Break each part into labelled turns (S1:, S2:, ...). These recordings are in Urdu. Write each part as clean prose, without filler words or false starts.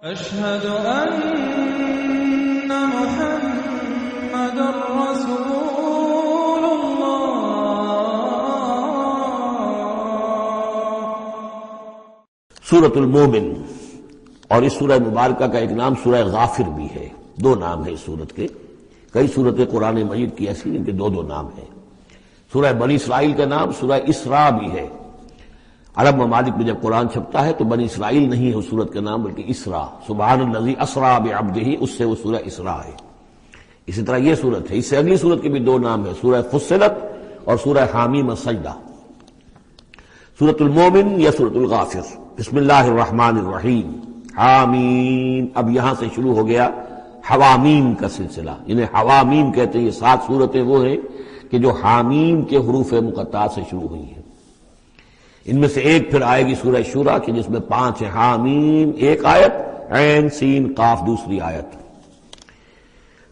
S1: أشهد أن محمد رسول الله۔
S2: سورۃ المومن، اور اس سورہ مبارکہ کا ایک نام سورہ غافر بھی ہے۔ دو نام ہے اس سورت کے۔ کئی سورتیں قرآن مجید کی ایسی ان کے دو دو نام ہیں۔ سورہ بنی اسرائیل کا نام سورہ اسراء بھی ہے۔ عرب ممالک میں جب قرآن چھپتا ہے تو بنی اسرائیل نہیں ہے اس سورت کا نام، بلکہ اسراء، سبحان الذی اسریٰ بعبدہ، اس سے وہ سورہ اسراء ہے۔ اسی طرح یہ سورت ہے، اس سے اگلی سورت کے بھی دو نام ہیں، سورہ فصلت اور سورہ حامیم السجدہ۔ سورۃ المومن یا سورۃ الغافر۔ بسم اللہ الرحمن الرحیم۔ حامیم، اب یہاں سے شروع ہو گیا حوامیم کا سلسلہ، انہیں حوامیم کہتے ہیں۔ یہ 7 سورتیں وہ ہیں کہ جو حامیم کے حروف مقطعات سے شروع ہوئی ہیں۔ ان میں سے ایک پھر آئے گی سورہ شورى کی، جس میں 5 ہیں۔ حامیم ایک آیت، عین سین قاف دوسری آیت۔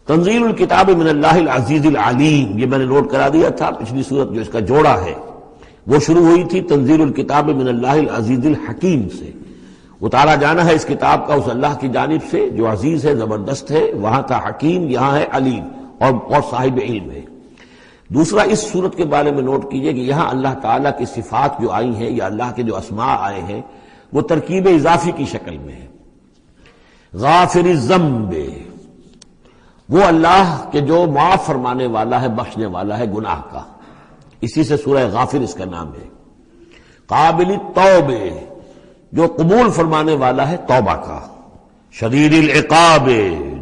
S2: تنزیل الکتاب من اللہ العزیز العلیم، یہ میں نے نوٹ کرا دیا تھا۔ پچھلی سورت جو اس کا جوڑا ہے وہ شروع ہوئی تھی تنزیل الکتاب من اللہ العزیز الحکیم سے۔ اتارا جانا ہے اس کتاب کا اس اللہ کی جانب سے جو عزیز ہے، زبردست ہے۔ وہاں تھا حکیم، یہاں ہے علیم اور صاحب علم ہے۔ دوسرا اس صورت کے بارے میں نوٹ کیجئے کہ یہاں اللہ تعالیٰ کی صفات جو آئی ہیں یا اللہ کے جو اسماء آئے ہیں وہ ترکیب اضافی کی شکل میں ہے۔ غافر الذنب، وہ اللہ کہ جو معاف فرمانے والا ہے، بخشنے والا ہے گناہ کا، اسی سے سورہ غافر اس کا نام ہے۔ قابل التوب، جو قبول فرمانے والا ہے توبہ کا۔ شدید العقاب،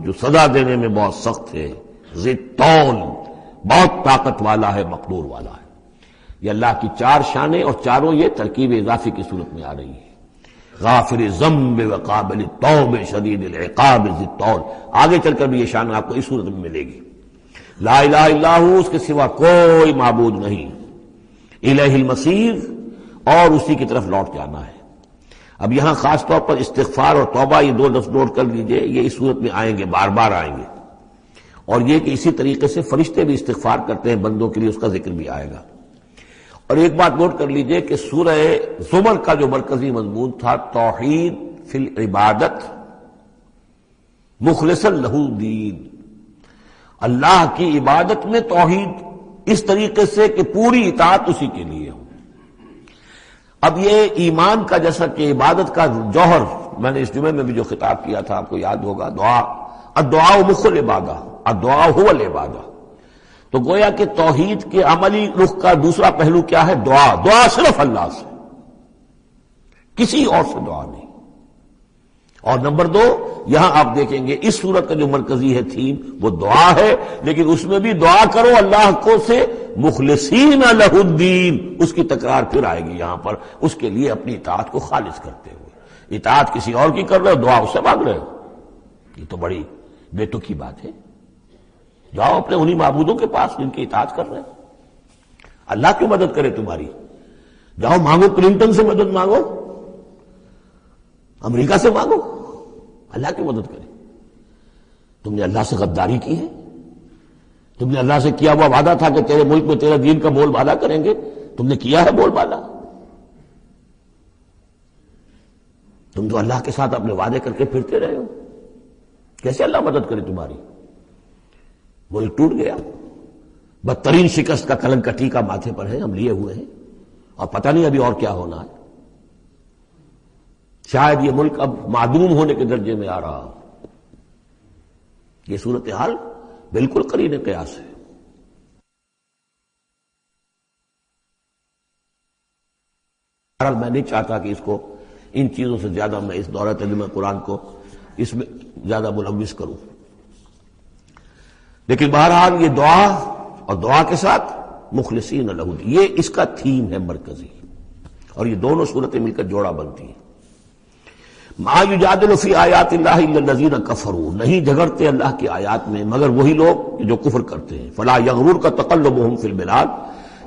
S2: جو سزا دینے میں بہت سخت ہے۔ ذی الطول، بہت طاقت والا ہے، مقدور والا ہے۔ یہ اللہ کی 4 شانیں، اور چاروں یہ ترکیب اضافی کی صورت میں آ رہی ہے۔ غافر الذنب وقابل التوب شدید العقاب ذی الطول۔ آگے چل کر بھی یہ شان آپ کو اس صورت میں ملے گی۔ لا الہ الا ہو، اس کے سوا کوئی معبود نہیں۔ الیہ المصیر، اور اسی کی طرف لوٹ جانا ہے۔ اب یہاں خاص طور پر استغفار اور توبہ، یہ 2 لفظ نوٹ کر لیجئے، یہ اس صورت میں آئیں گے، بار بار آئیں گے۔ اور یہ کہ اسی طریقے سے فرشتے بھی استغفار کرتے ہیں بندوں کے لیے، اس کا ذکر بھی آئے گا۔ اور ایک بات نوٹ کر لیجئے کہ سورہ زمر کا جو مرکزی مضمون تھا توحید فی العبادت مخلصا لہ الدین، اللہ کی عبادت میں توحید اس طریقے سے کہ پوری اطاعت اسی کے لیے ہو۔ اب یہ ایمان کا، جیسا کہ عبادت کا جوہر، میں نے اس جمعے میں بھی جو خطاب کیا تھا آپ کو یاد ہوگا، دعا، الدعاء مخ العبادہ، الدعاء هو العبادہ۔ تو گویا کہ توحید کے عملی رخ کا دوسرا پہلو کیا ہے؟ دعا۔ دعا صرف اللہ سے، کسی اور سے دعا نہیں۔ اور نمبر 2، یہاں آپ دیکھیں گے اس صورت کا جو مرکزی ہے تھیم وہ دعا ہے، لیکن اس میں بھی دعا کرو اللہ کو سے مخلصین لہ الدین، اس کی تکرار پھر آئے گی یہاں پر، اس کے لیے اپنی اطاعت کو خالص کرتے ہوئے۔ اطاعت کسی اور کی کر رہے ہو، دعا اس سے مانگ رہے ہو، یہ تو بڑی بے تکی بات ہے۔ جاؤ اپنے انہی معبودوں کے پاس جن کی اطاعت کر رہے ہیں۔ اللہ کیوں مدد کرے تمہاری؟ جاؤ مانگو، کلنٹن سے مدد مانگو، امریکہ سے مانگو، اللہ کی مدد کرے۔ تم نے اللہ سے غداری کی ہے؟ تم نے اللہ سے کیا ہوا وعدہ تھا کہ تیرے ملک میں تیرے دین کا بول بالا کریں گے، تم نے کیا ہے بول بالا؟ تم تو اللہ کے ساتھ اپنے وعدے کر کے پھرتے رہے ہو، کیسے اللہ مدد کرے تمہاری؟ ملک ٹوٹ گیا، بدترین شکست کا کلنک کا ٹیکہ ماتھے پر ہے، ہم لیے ہوئے ہیں، اور پتہ نہیں ابھی اور کیا ہونا ہے۔ شاید یہ ملک اب معدوم ہونے کے درجے میں آ رہا ہو۔ یہ صورتحال بالکل قرین قیاس ہے۔ میں نہیں چاہتا کہ اس کو ان چیزوں سے زیادہ میں اس دورہ ترجمہ قرآن کو اس میں زیادہ ملوث کروں، لیکن بہرحال یہ دعا اور دعا کے ساتھ مخلصین لہ الدین، یہ اس کا تھیم ہے مرکزی، اور یہ دونوں صورتیں مل کر جوڑا بنتی ہیں۔ ما یجادل فی آیات اللہ الا الذین کفروا، نہیں جھگڑتے اللہ کی آیات میں مگر وہی لوگ جو کفر کرتے ہیں۔ فلا یغررک تقلبہم فی البلاد،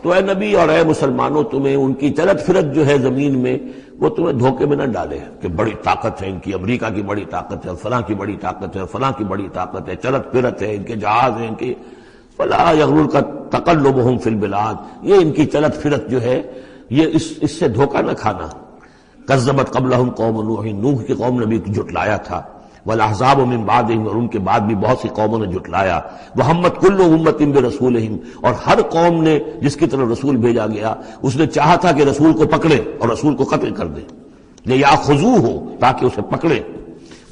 S2: تو اے نبی اور اے مسلمانوں تمہیں ان کی چلت پھرت جو ہے زمین میں وہ تمہیں دھوکے میں نہ ڈالے کہ بڑی طاقت ہے ان کی، امریکہ کی بڑی طاقت ہے، فلاں کی بڑی طاقت ہے، فلاں کی بڑی طاقت ہے، چلت پھرت ہے، ان کے جہاز ہیں، ان کے فلا یغررک تقلبہم فی البلاد، یہ ان کی چلت پھرت جو ہے یہ اس سے دھوکہ نہ کھانا۔ کذبت قبلہم قوم نوح، نوح کی قوم نے بھی جھٹلایا تھا، والاحزاب من بعدہم، اور ان کے بعد بھی بہت سی قوموں نے جھٹلایا، وہمت کل امت برسولہم، اور ہر قوم نے جس کی طرف رسول بھیجا گیا اس نے چاہا تھا کہ رسول کو پکڑے اور رسول کو قتل کر دے، لیاخذوہ، تاکہ اسے پکڑے،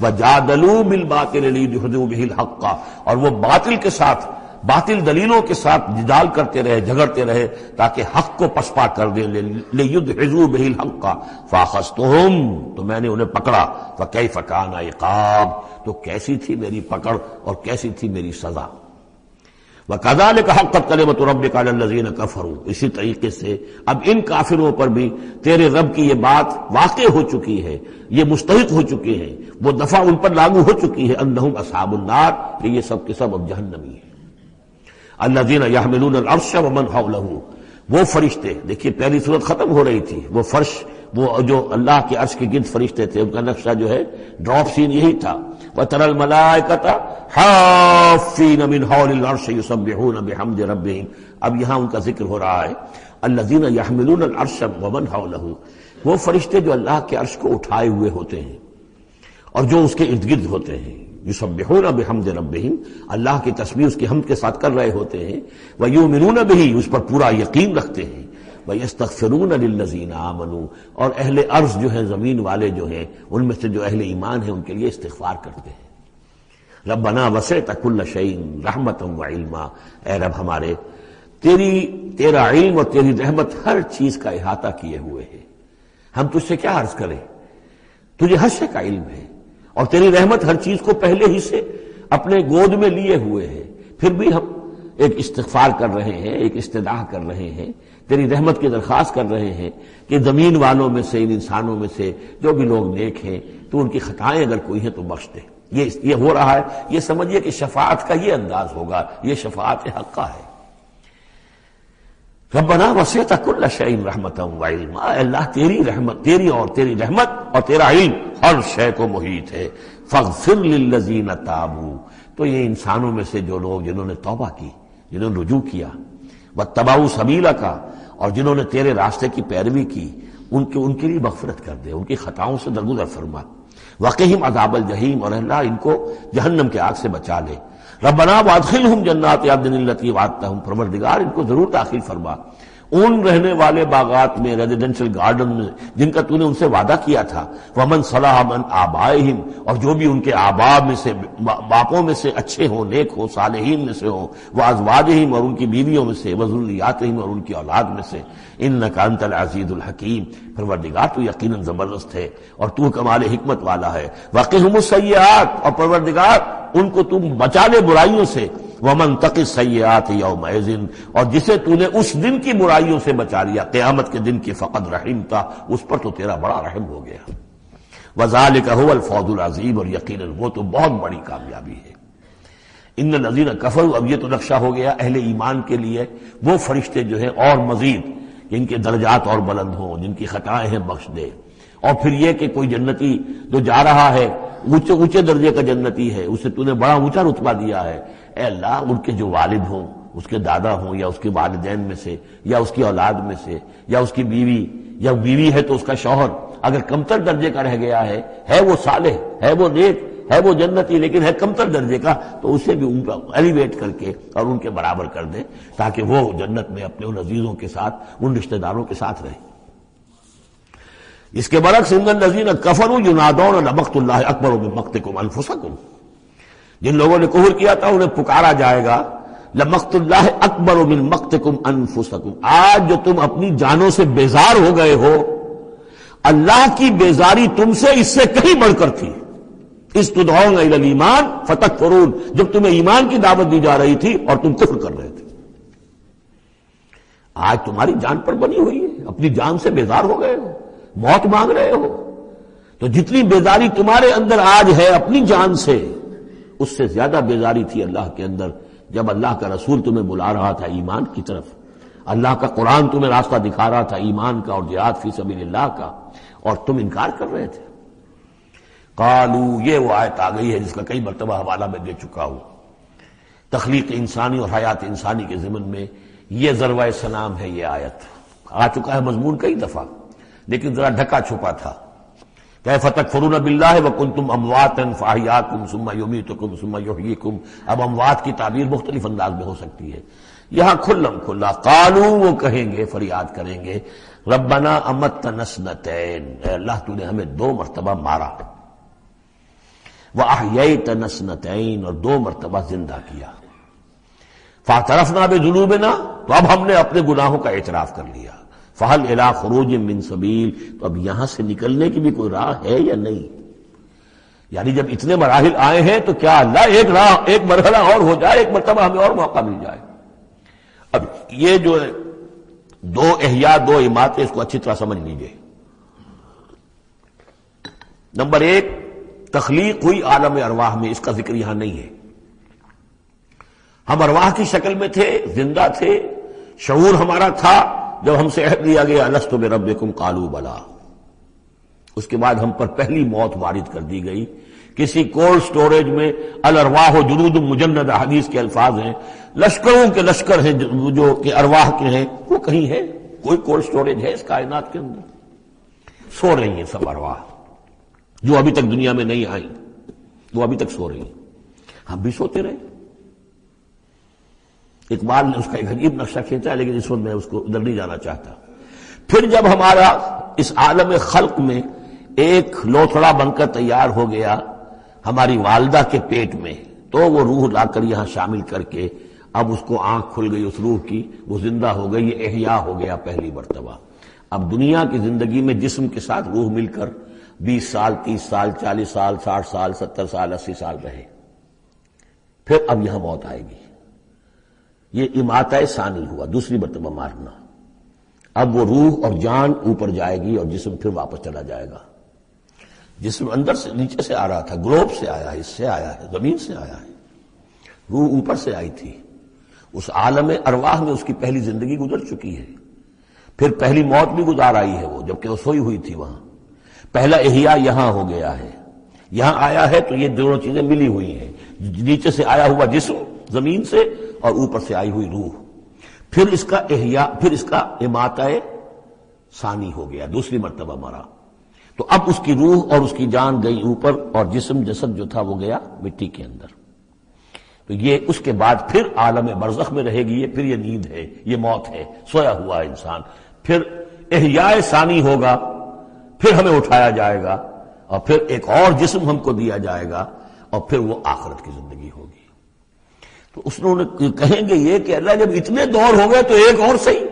S2: وجادلوا بالباطل لیدحضوا بہ الحق، اور وہ باطل کے ساتھ، باطل دلیلوں کے ساتھ جدال کرتے رہے، جھگڑتے رہے تاکہ حق کو پسپا کر دیں، لیدحضوا بہ الحق فاخذتہم، تو میں نے انہیں پکڑا، فکیف کان عقاب، تو کیسی تھی میری پکڑ اور کیسی تھی میری سزا، وَكَذَلِكَ حَقَّتْ كَلِمَةُ رَبِّكَ عَلَى الَّذِينَ كَفَرُوا، اسی طریقے سے اب ان کافروں پر بھی تیرے رب کی یہ بات واقع ہو چکی ہے، یہ مستحق ہو چکے ہیں، وہ دفعہ ان پر لاگو ہو چکی ہے، انہم اصحاب النار، کہ یہ سب کے سب اب جہنمی ہیں۔ الذین یحملون العرش ومن حولہ، وہ فرشتے، دیکھیے پہلی صورت ختم ہو رہی تھی، وہ فرش، وہ جو اللہ کے عرش کے گرد فرشتے تھے، ان کا نقشہ جو ہے ڈراپ سین یہی تھا، وَتَرَى الْمَلَائِكَةَ حَافِّينَ مِنْ حَوْلِ الْعَرْشِ يُسَبِّحُونَ بِحَمْدِ رَبِّهِمْ، اب یہاں ان کا ذکر ہو رہا ہے، الذین یحملون العرش ومن حولہ، وہ فرشتے جو اللہ کے عرش کو اٹھائے ہوئے ہوتے ہیں اور جو اس کے ارد گرد ہوتے ہیں، یسبحون بحمد ربہم، اللہ کی تسبیح اس کی حمد کے ساتھ کر رہے ہوتے ہیں، ویؤمنون بہ، اس پر پورا یقین رکھتے ہیں، ویستغفرون للذین آمنوا، اور اہل ارض جو ہیں، زمین والے جو ہیں، ان میں سے جو اہل ایمان ہیں ان کے لیے استغفار کرتے ہیں۔ ربنا وسعت کل شیء رحمتا وعلما، اے رب ہمارے، تیرا علم اور تیری رحمت ہر چیز کا احاطہ کیے ہوئے ہے، ہم تجھ سے کیا عرض کریں، تجھے ہر شے کا علم ہے، اور تیری رحمت ہر چیز کو پہلے ہی سے اپنے گود میں لیے ہوئے ہے، پھر بھی ہم ایک استغفار کر رہے ہیں، ایک استدعا کر رہے ہیں، تیری رحمت کی درخواست کر رہے ہیں کہ زمین والوں میں سے، ان انسانوں میں سے جو بھی لوگ نیک ہیں، تو ان کی خطائیں اگر کوئی ہیں تو بخش دے۔ یہ ہو رہا ہے، یہ سمجھیے کہ شفاعت کا یہ انداز ہوگا، یہ شفاعت حقہ ہے۔ ربنا وسعت کل شیء رحمتا وعلما، اللہ تیری رحمت، تیری رحمت اور تیرا علم ہر شے کو محیط ہے۔ فاغفر للذین تابوا، تو یہ انسانوں میں سے جو لوگ جنہوں نے توبہ کی، جنہوں نے رجوع کیا، واتبعوا سبیلک، اور جنہوں نے تیرے راستے کی پیروی کی، ان کے لیے مغفرت کر دے، ان کی خطاؤں سے درگزر فرما، وقہم عذاب الجحیم، اور اللہ ان کو جہنم کے آگ سے بچا لے۔ ربنا وادخلہم جنات عدن التی وعدتہم، پروردگار ان کو ضرور داخل فرما ان رہنے والے باغات میں، ریزیڈینشل گارڈن میں جن کا تو نے ان سے وعدہ کیا تھا، ومن صلح من آبائہم، اور جو بھی ان کے آباء میں سے، باپوں میں سے اچھے ہوں، نیک ہوں، صالحین میں سے ہوں، وازواجہم، اور ان کی بیویوں میں سے، وذریاتہم، اور ان کی اولاد میں سے، انک انت العزیز الحکیم، پروردگار تو یقیناً زبردست ہے اور تو کمال حکمت والا ہے۔ وقہم السیئات، اور پروردگار ان کو تم بچا لے برائیوں سے، ومن تق السیئات یومئذ، اور جسے تو نے اس دن کی برائیوں سے بچا لیا، قیامت کے دن کی، فقد رحمتا، اس پر تو تیرا بڑا رحم ہو گیا۔ وذالک هو الفوز العظیم، اور یقیناً وہ تو بہت بڑی کامیابی ہے۔ ان الذین کفروا، اب یہ تو نقشہ ہو گیا اہل ایمان کے لیے، وہ فرشتے جو ہیں اور مزید جن کے درجات اور بلند ہوں، جن کی خطائیں ہیں بخش دے، اور پھر یہ کہ کوئی جنتی جو جا رہا ہے اونچے درجے کا جنتی ہے، اسے تو نے بڑا اونچا رتبہ دیا ہے، اے اللہ ان کے جو والد ہوں، اس کے دادا ہوں، یا اس کے والدین میں سے، یا اس کی اولاد میں سے، یا اس کی بیوی، یا بیوی ہے تو اس کا شوہر اگر کمتر درجے کا رہ گیا ہے وہ صالح، ہے وہ نیک، ہے وہ جنتی، لیکن ہے کمتر درجے کا، تو اسے بھی ان کا ایلیویٹ کر کے اور ان کے برابر کر دے، تاکہ وہ جنت میں اپنے ان عزیزوں کے ساتھ، ان رشتہ داروں کے ساتھ رہے۔ اس کے برعکس ان الذین کفروا ینادون لمقت اللہ اکبر من مقتکم انفسکم، جن لوگوں نے کفر کیا تھا انہیں پکارا جائے گا، لمقت اللہ اکبر من مقتکم انفسکم، آج جو تم اپنی جانوں سے بیزار ہو گئے ہو، اللہ کی بیزاری تم سے اس سے کہیں بڑھ کر تھی۔ اس تدعون الی الایمان فتکفرون، جب تمہیں ایمان کی دعوت دی جا رہی تھی اور تم کفر کر رہے تھے، آج تمہاری جان پر بنی ہوئی ہے، اپنی جان سے بیزار ہو گئے ہو، موت مانگ رہے ہو، تو جتنی بیزاری تمہارے اندر آج ہے اپنی جان سے، اس سے زیادہ بیزاری تھی اللہ کے اندر جب اللہ کا رسول تمہیں بلا رہا تھا ایمان کی طرف، اللہ کا قرآن تمہیں راستہ دکھا رہا تھا ایمان کا اور جہاد فی سبیل اللہ کا، اور تم انکار کر رہے تھے۔ قالو، یہ وہ آیت آ گئی ہے جس کا کئی مرتبہ حوالہ میں دے چکا ہوں، تخلیق انسانی اور حیات انسانی کے ضمن میں یہ ذروۂ سنام ہے۔ یہ آیت آ چکا ہے مضمون کئی دفعہ، لیکن ذرا ڈھکا چھپا تھا۔ کیف تکفرون باللہ وکنتم امواتا فاحیاکم ثم یمیتکم ثم یحییکم. اب اموات کی تعبیر مختلف انداز میں ہو سکتی ہے. یہاں کھلم کھلا قالو وہ کہیں گے، فریاد کریں گے، ربنا امتنا اثنتین، اے اللہ تو نے ہمیں 2 مرتبہ مارا، واحییتنا اثنتین، اور 2 مرتبہ زندہ کیا، فاعترفنا بذنوبنا، تو اب ہم نے اپنے گناہوں کا اعتراف کر لیا، فہل الی خروج من سبیل، تو اب یہاں سے نکلنے کی بھی کوئی راہ ہے یا نہیں؟ یعنی جب اتنے مراحل آئے ہیں تو کیا اللہ ایک مرحلہ اور ہو جائے، ایک مرتبہ ہمیں اور موقع مل جائے؟ اب یہ جو 2 احیاء 2 اماتیں، اس کو اچھی طرح سمجھ لیجئے. نمبر 1، تخلیق ہوئی عالم ارواح میں، اس کا ذکر یہاں نہیں ہے. ہم ارواح کی شکل میں تھے، زندہ تھے، شعور ہمارا تھا. جب ہم سے عہد لیا گیا الست بربکم قالوا بلا، اس کے بعد ہم پر پہلی موت وارد کر دی گئی. کسی کولڈ سٹوریج میں الارواح جنود مجندہ، حدیث کے الفاظ ہیں، لشکروں کے لشکر ہیں جو کہ ارواح کے ہیں، وہ کہیں ہے؟ کوئی کولڈ سٹوریج ہے اس کائنات کے اندر؟ سو رہی ہیں سب ارواح جو ابھی تک دنیا میں نہیں آئی، وہ ابھی تک سو رہی ہیں. ہم بھی سوتے رہے. اقبال نے اس کا ایک عجیب نقشہ کھینچا، لیکن اس وقت میں اس کو ادھر نہیں جانا چاہتا. پھر جب ہمارا اس عالم خلق میں ایک لوتھڑا بن کر تیار ہو گیا ہماری والدہ کے پیٹ میں، تو وہ روح لا کر یہاں شامل کر کے اب اس کو آنکھ کھل گئی اس روح کی، وہ زندہ ہو گئی، یہ احیاء ہو گیا پہلی مرتبہ. اب دنیا کی زندگی میں جسم کے ساتھ روح مل کر 20 سال 30 سال 40 سال 60 سال 70 سال 80 سال رہے. پھر اب یہاں موت آئے گی. یہ اماتہ ثانی ہوا، دوسری مرتبہ مارنا. اب وہ روح اور جان اوپر جائے گی اور جسم پھر واپس چلا جائے گا. جسم اندر سے نیچے سے آ رہا تھا، گلوب سے آیا ہے، اس سے آیا ہے، زمین سے آیا ہے. روح اوپر سے آئی تھی. اس عالم ارواح میں اس کی پہلی زندگی گزر چکی ہے. پھر پہلی موت بھی گزار آئی ہے وہ، جبکہ وہ سوئی ہوئی تھی وہاں. پہلا احیاء یہاں ہو گیا ہے. یہاں آیا ہے تو یہ دونوں چیزیں ملی ہوئی ہیں، نیچے سے آیا ہوا جسم زمین سے اور اوپر سے آئی ہوئی روح. پھر اس کا احیاء، پھر اس کا اماتہ ثانی ہو گیا، دوسری مرتبہ مرا. تو اب اس کی روح اور اس کی جان گئی اوپر اور جسم جسد جو تھا وہ گیا مٹی کے اندر. تو یہ اس کے بعد پھر عالم برزخ میں رہے گی. یہ پھر یہ نیند ہے، یہ موت ہے، سویا ہوا انسان. پھر احیاء ثانی ہوگا، پھر ہمیں اٹھایا جائے گا اور پھر ایک اور جسم ہم کو دیا جائے گا اور پھر وہ آخرت کی زندگی ہوگی. تو اس نے کہیں گے یہ کہ اللہ جب اتنے دور ہو گئے تو ایک اور صحیح،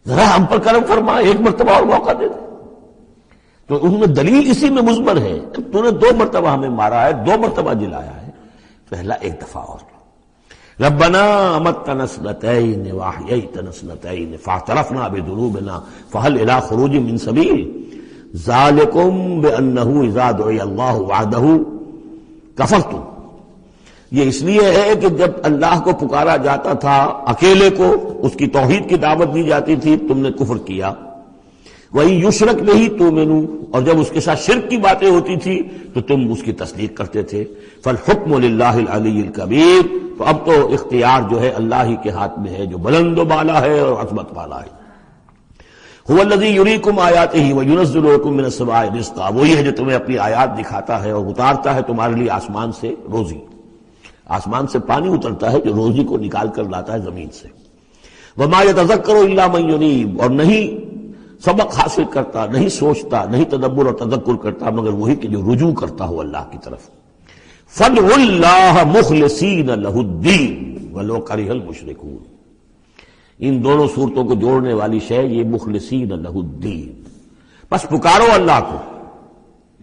S2: ذرا ہم پر کرم فرما، ایک مرتبہ اور موقع دے دے. تو ان میں دلیل اسی میں مضمر ہے. تو نے 2 مرتبہ ہمیں مارا ہے، 2 مرتبہ جلایا ہے، پہلا ایک دفعہ اور. ربنا امتنا اثنتین واحییتنا اثنتین فاعترفنا بذنوبنا فهل الى خروج من سبیل ذالکم بانه اذا دعی اللہ وحدہ کفرتم. یہ اس لیے ہے کہ جب اللہ کو پکارا جاتا تھا اکیلے کو، اس کی توحید کی دعوت دی جاتی تھی، تم نے کفر کیا. وہی یشرک بہ تؤمنوا، اور جب اس کے ساتھ شرک کی باتیں ہوتی تھی تو تم اس کی تصدیق کرتے تھے. فالحکم للہ العلی الکبیر، تو اب تو اختیار جو ہے اللہ ہی کے ہاتھ میں ہے، جو بلند و بالا ہے اور عظمت والا ہے. هو الذی یریکم آیاتہ وینزل لکم من السماء رزقا، وہی ہے جو تمہیں اپنی آیات دکھاتا ہے اور اتارتا ہے تمہارے لیے آسمان سے روزی. آسمان سے پانی اترتا ہے جو روزی کو نکال کر لاتا ہے زمین سے. وما یتذکر الا من ینیب، اور نہیں سبق حاصل کرتا، نہیں سوچتا، نہیں تدبر اور تذکر کرتا مگر وہی کہ جو رجوع کرتا ہو اللہ کی طرف. فادعوا اللہ مخلصین لہ الدین ولو کرہ المشرکون. ان دونوں صورتوں کو جوڑنے والی شے یہ مخلصین لہ الدین، بس پکارو اللہ کو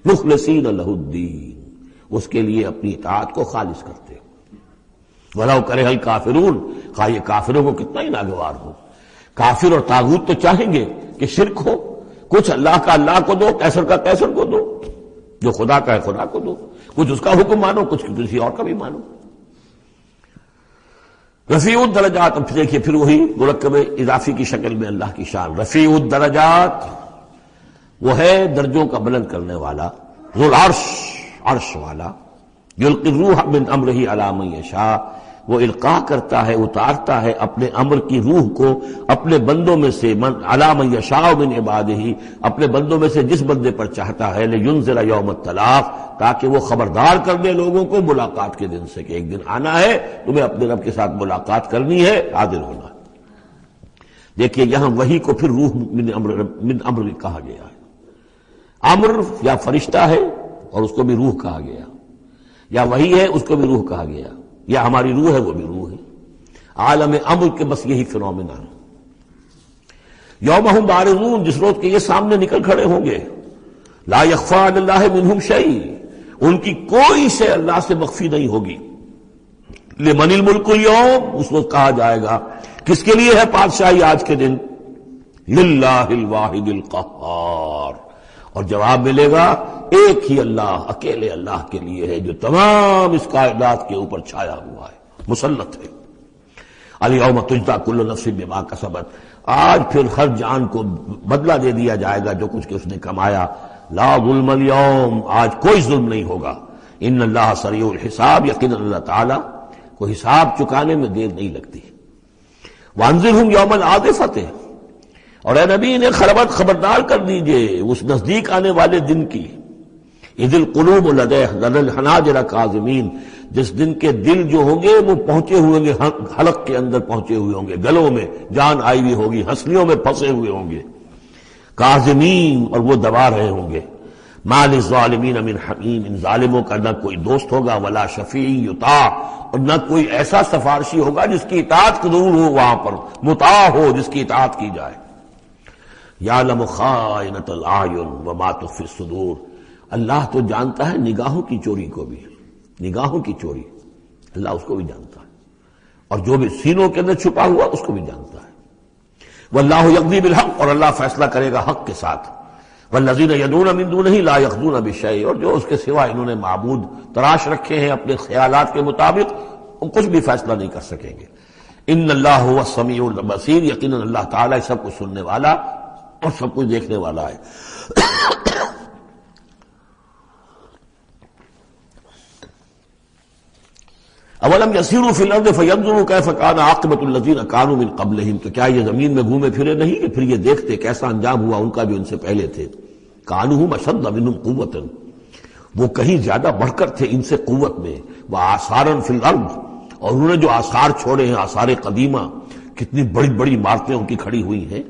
S2: مخلصین لہ الدین، اس کے لیے اپنی اطاعت کو خالص کرتے ہو. وَلَوْ كَرِهَ الْكَافِرُونَ، خواہ یہ کافروں کو کتنا ہی ناگوار ہو. کافر اور طاغوت تو چاہیں گے کہ شرک ہو، کچھ اللہ کا اللہ کو دو، کیسر کا کیسر کو دو، جو خدا کا ہے خدا کو دو، کچھ اس کا حکم مانو، کچھ کسی اور کا بھی مانو. رفیع الدرجات، اب دیکھیے پھر وہی مرکب اضافی کی شکل میں اللہ کی شان. رفیع الدرجات وہ ہے درجوں کا بلند کرنے والا، ذو العرش، عرش والا. یلقی الروح من امرہ علی من یشاء، وہ القاء کرتا ہے، اتارتا ہے اپنے امر کی روح کو اپنے بندوں میں سے، من علی من یشاء من عبادہ، اپنے بندوں میں سے جس بندے پر چاہتا ہے، لینذر یوم الطلاق، تاکہ وہ خبردار کر دے لوگوں کو ملاقات کے دن سے کہ ایک دن آنا ہے، تمہیں اپنے رب کے ساتھ ملاقات کرنی ہے، حاضر ہونا ہے۔ دیکھیے یہاں وحی کو پھر روح من امر کہا گیا ہے۔ امر یا فرشتہ ہے اور اس کو بھی روح کہا گیا، یا وحی ہے اس کو بھی روح کہا گیا، یا ہماری روح ہے وہ بھی روح ہے۔ عالم امر کے بس یہی فنومینا ہے۔ یوم ہم بارزون، جس روز کے یہ سامنے نکل کھڑے ہوں گے، لا یخفی علی اللہ منہم شیء، ان کی کوئی شے اللہ سے مخفی نہیں ہوگی۔ لمن الملک اليوم، اس وقت کہا جائے گا کس کے لیے ہے بادشاہی آج کے دن؟ للہ الواحد القہار، اور جواب ملے گا ایک ہی اللہ، اکیلے اللہ کے لیے ہے جو تمام اس کائنات کے اوپر چھایا ہوا ہے، مسلط ہے۔ الیوم تجزی کل نفس بما کسبت، آج پھر ہر جان کو بدلہ دے دیا جائے گا جو کچھ کہ اس نے کمایا۔ لا ظلم اليوم، آج کوئی ظلم نہیں ہوگا۔ ان اللہ سریع الحساب، یقینا اللہ تعالی کو حساب چکانے میں دیر نہیں لگتی۔ وانذرہم یوم العاصفۃ، اور اے نبی انہیں خبردار کر دیجئے اس نزدیک آنے والے دن کی، اذ القلوب لدی الحناجر کاظمین، جس دن کے دل جو ہوں گے وہ پہنچے ہوئے ہوں گے، حلق کے اندر پہنچے ہوئے ہوں گے، گلوں میں جان آئی ہوئی ہوگی، ہنسلیوں میں پھنسے ہوئے ہوں گے، کاظمین، اور وہ دبا رہے ہوں گے۔ ما للظالمین من حمیم، ان ظالموں کا نہ کوئی دوست ہوگا، ولا شفیع یطاع، اور نہ کوئی ایسا سفارشی ہوگا جس کی اطاعت ضرور ہو، وہاں پر مطاع ہو جس کی اطاعت کی جائے۔ یعلم خائنۃ الاعین وما تخفی الصدور، اللہ تو جانتا ہے نگاہوں کی چوری کو بھی، نگاہوں کی چوری اللہ اس کو بھی جانتا ہے، اور جو بھی سینوں کے اندر چھپا ہوا اس کو بھی جانتا ہے۔ واللہ یقضی بالحق، اور اللہ فیصلہ کرے گا حق کے ساتھ۔ والذین یدعون من دونہ لا یقضون بشیء، اور جو اس کے سوا انہوں نے معبود تراش رکھے ہیں اپنے خیالات کے مطابق، وہ کچھ بھی فیصلہ نہیں کر سکیں گے۔ ان اللہ هو السمیع البصیر، یقیناً اللہ تعالیٰ سب کچھ سننے والا اور سب کچھ دیکھنے والا ہے۔ اولم یسیروا فی الارض فینظروا کیف کان عاقبۃ الذین کانوا من قبلہم، تو کیا یہ زمین میں گھومے پھرے نہیں کہ پھر یہ دیکھتے کیسا انجام ہوا ان کا جو ان سے پہلے تھے۔ کانوا اشد منہم قوۃ، وہ کہیں زیادہ بڑھ کر تھے ان سے قوت میں، وآثارا فی الارض، اور انہوں نے جو آثار چھوڑے ہیں، آثار قدیمہ، کتنی بڑی بڑی عمارتیں ان کی کھڑی ہوئی ہیں۔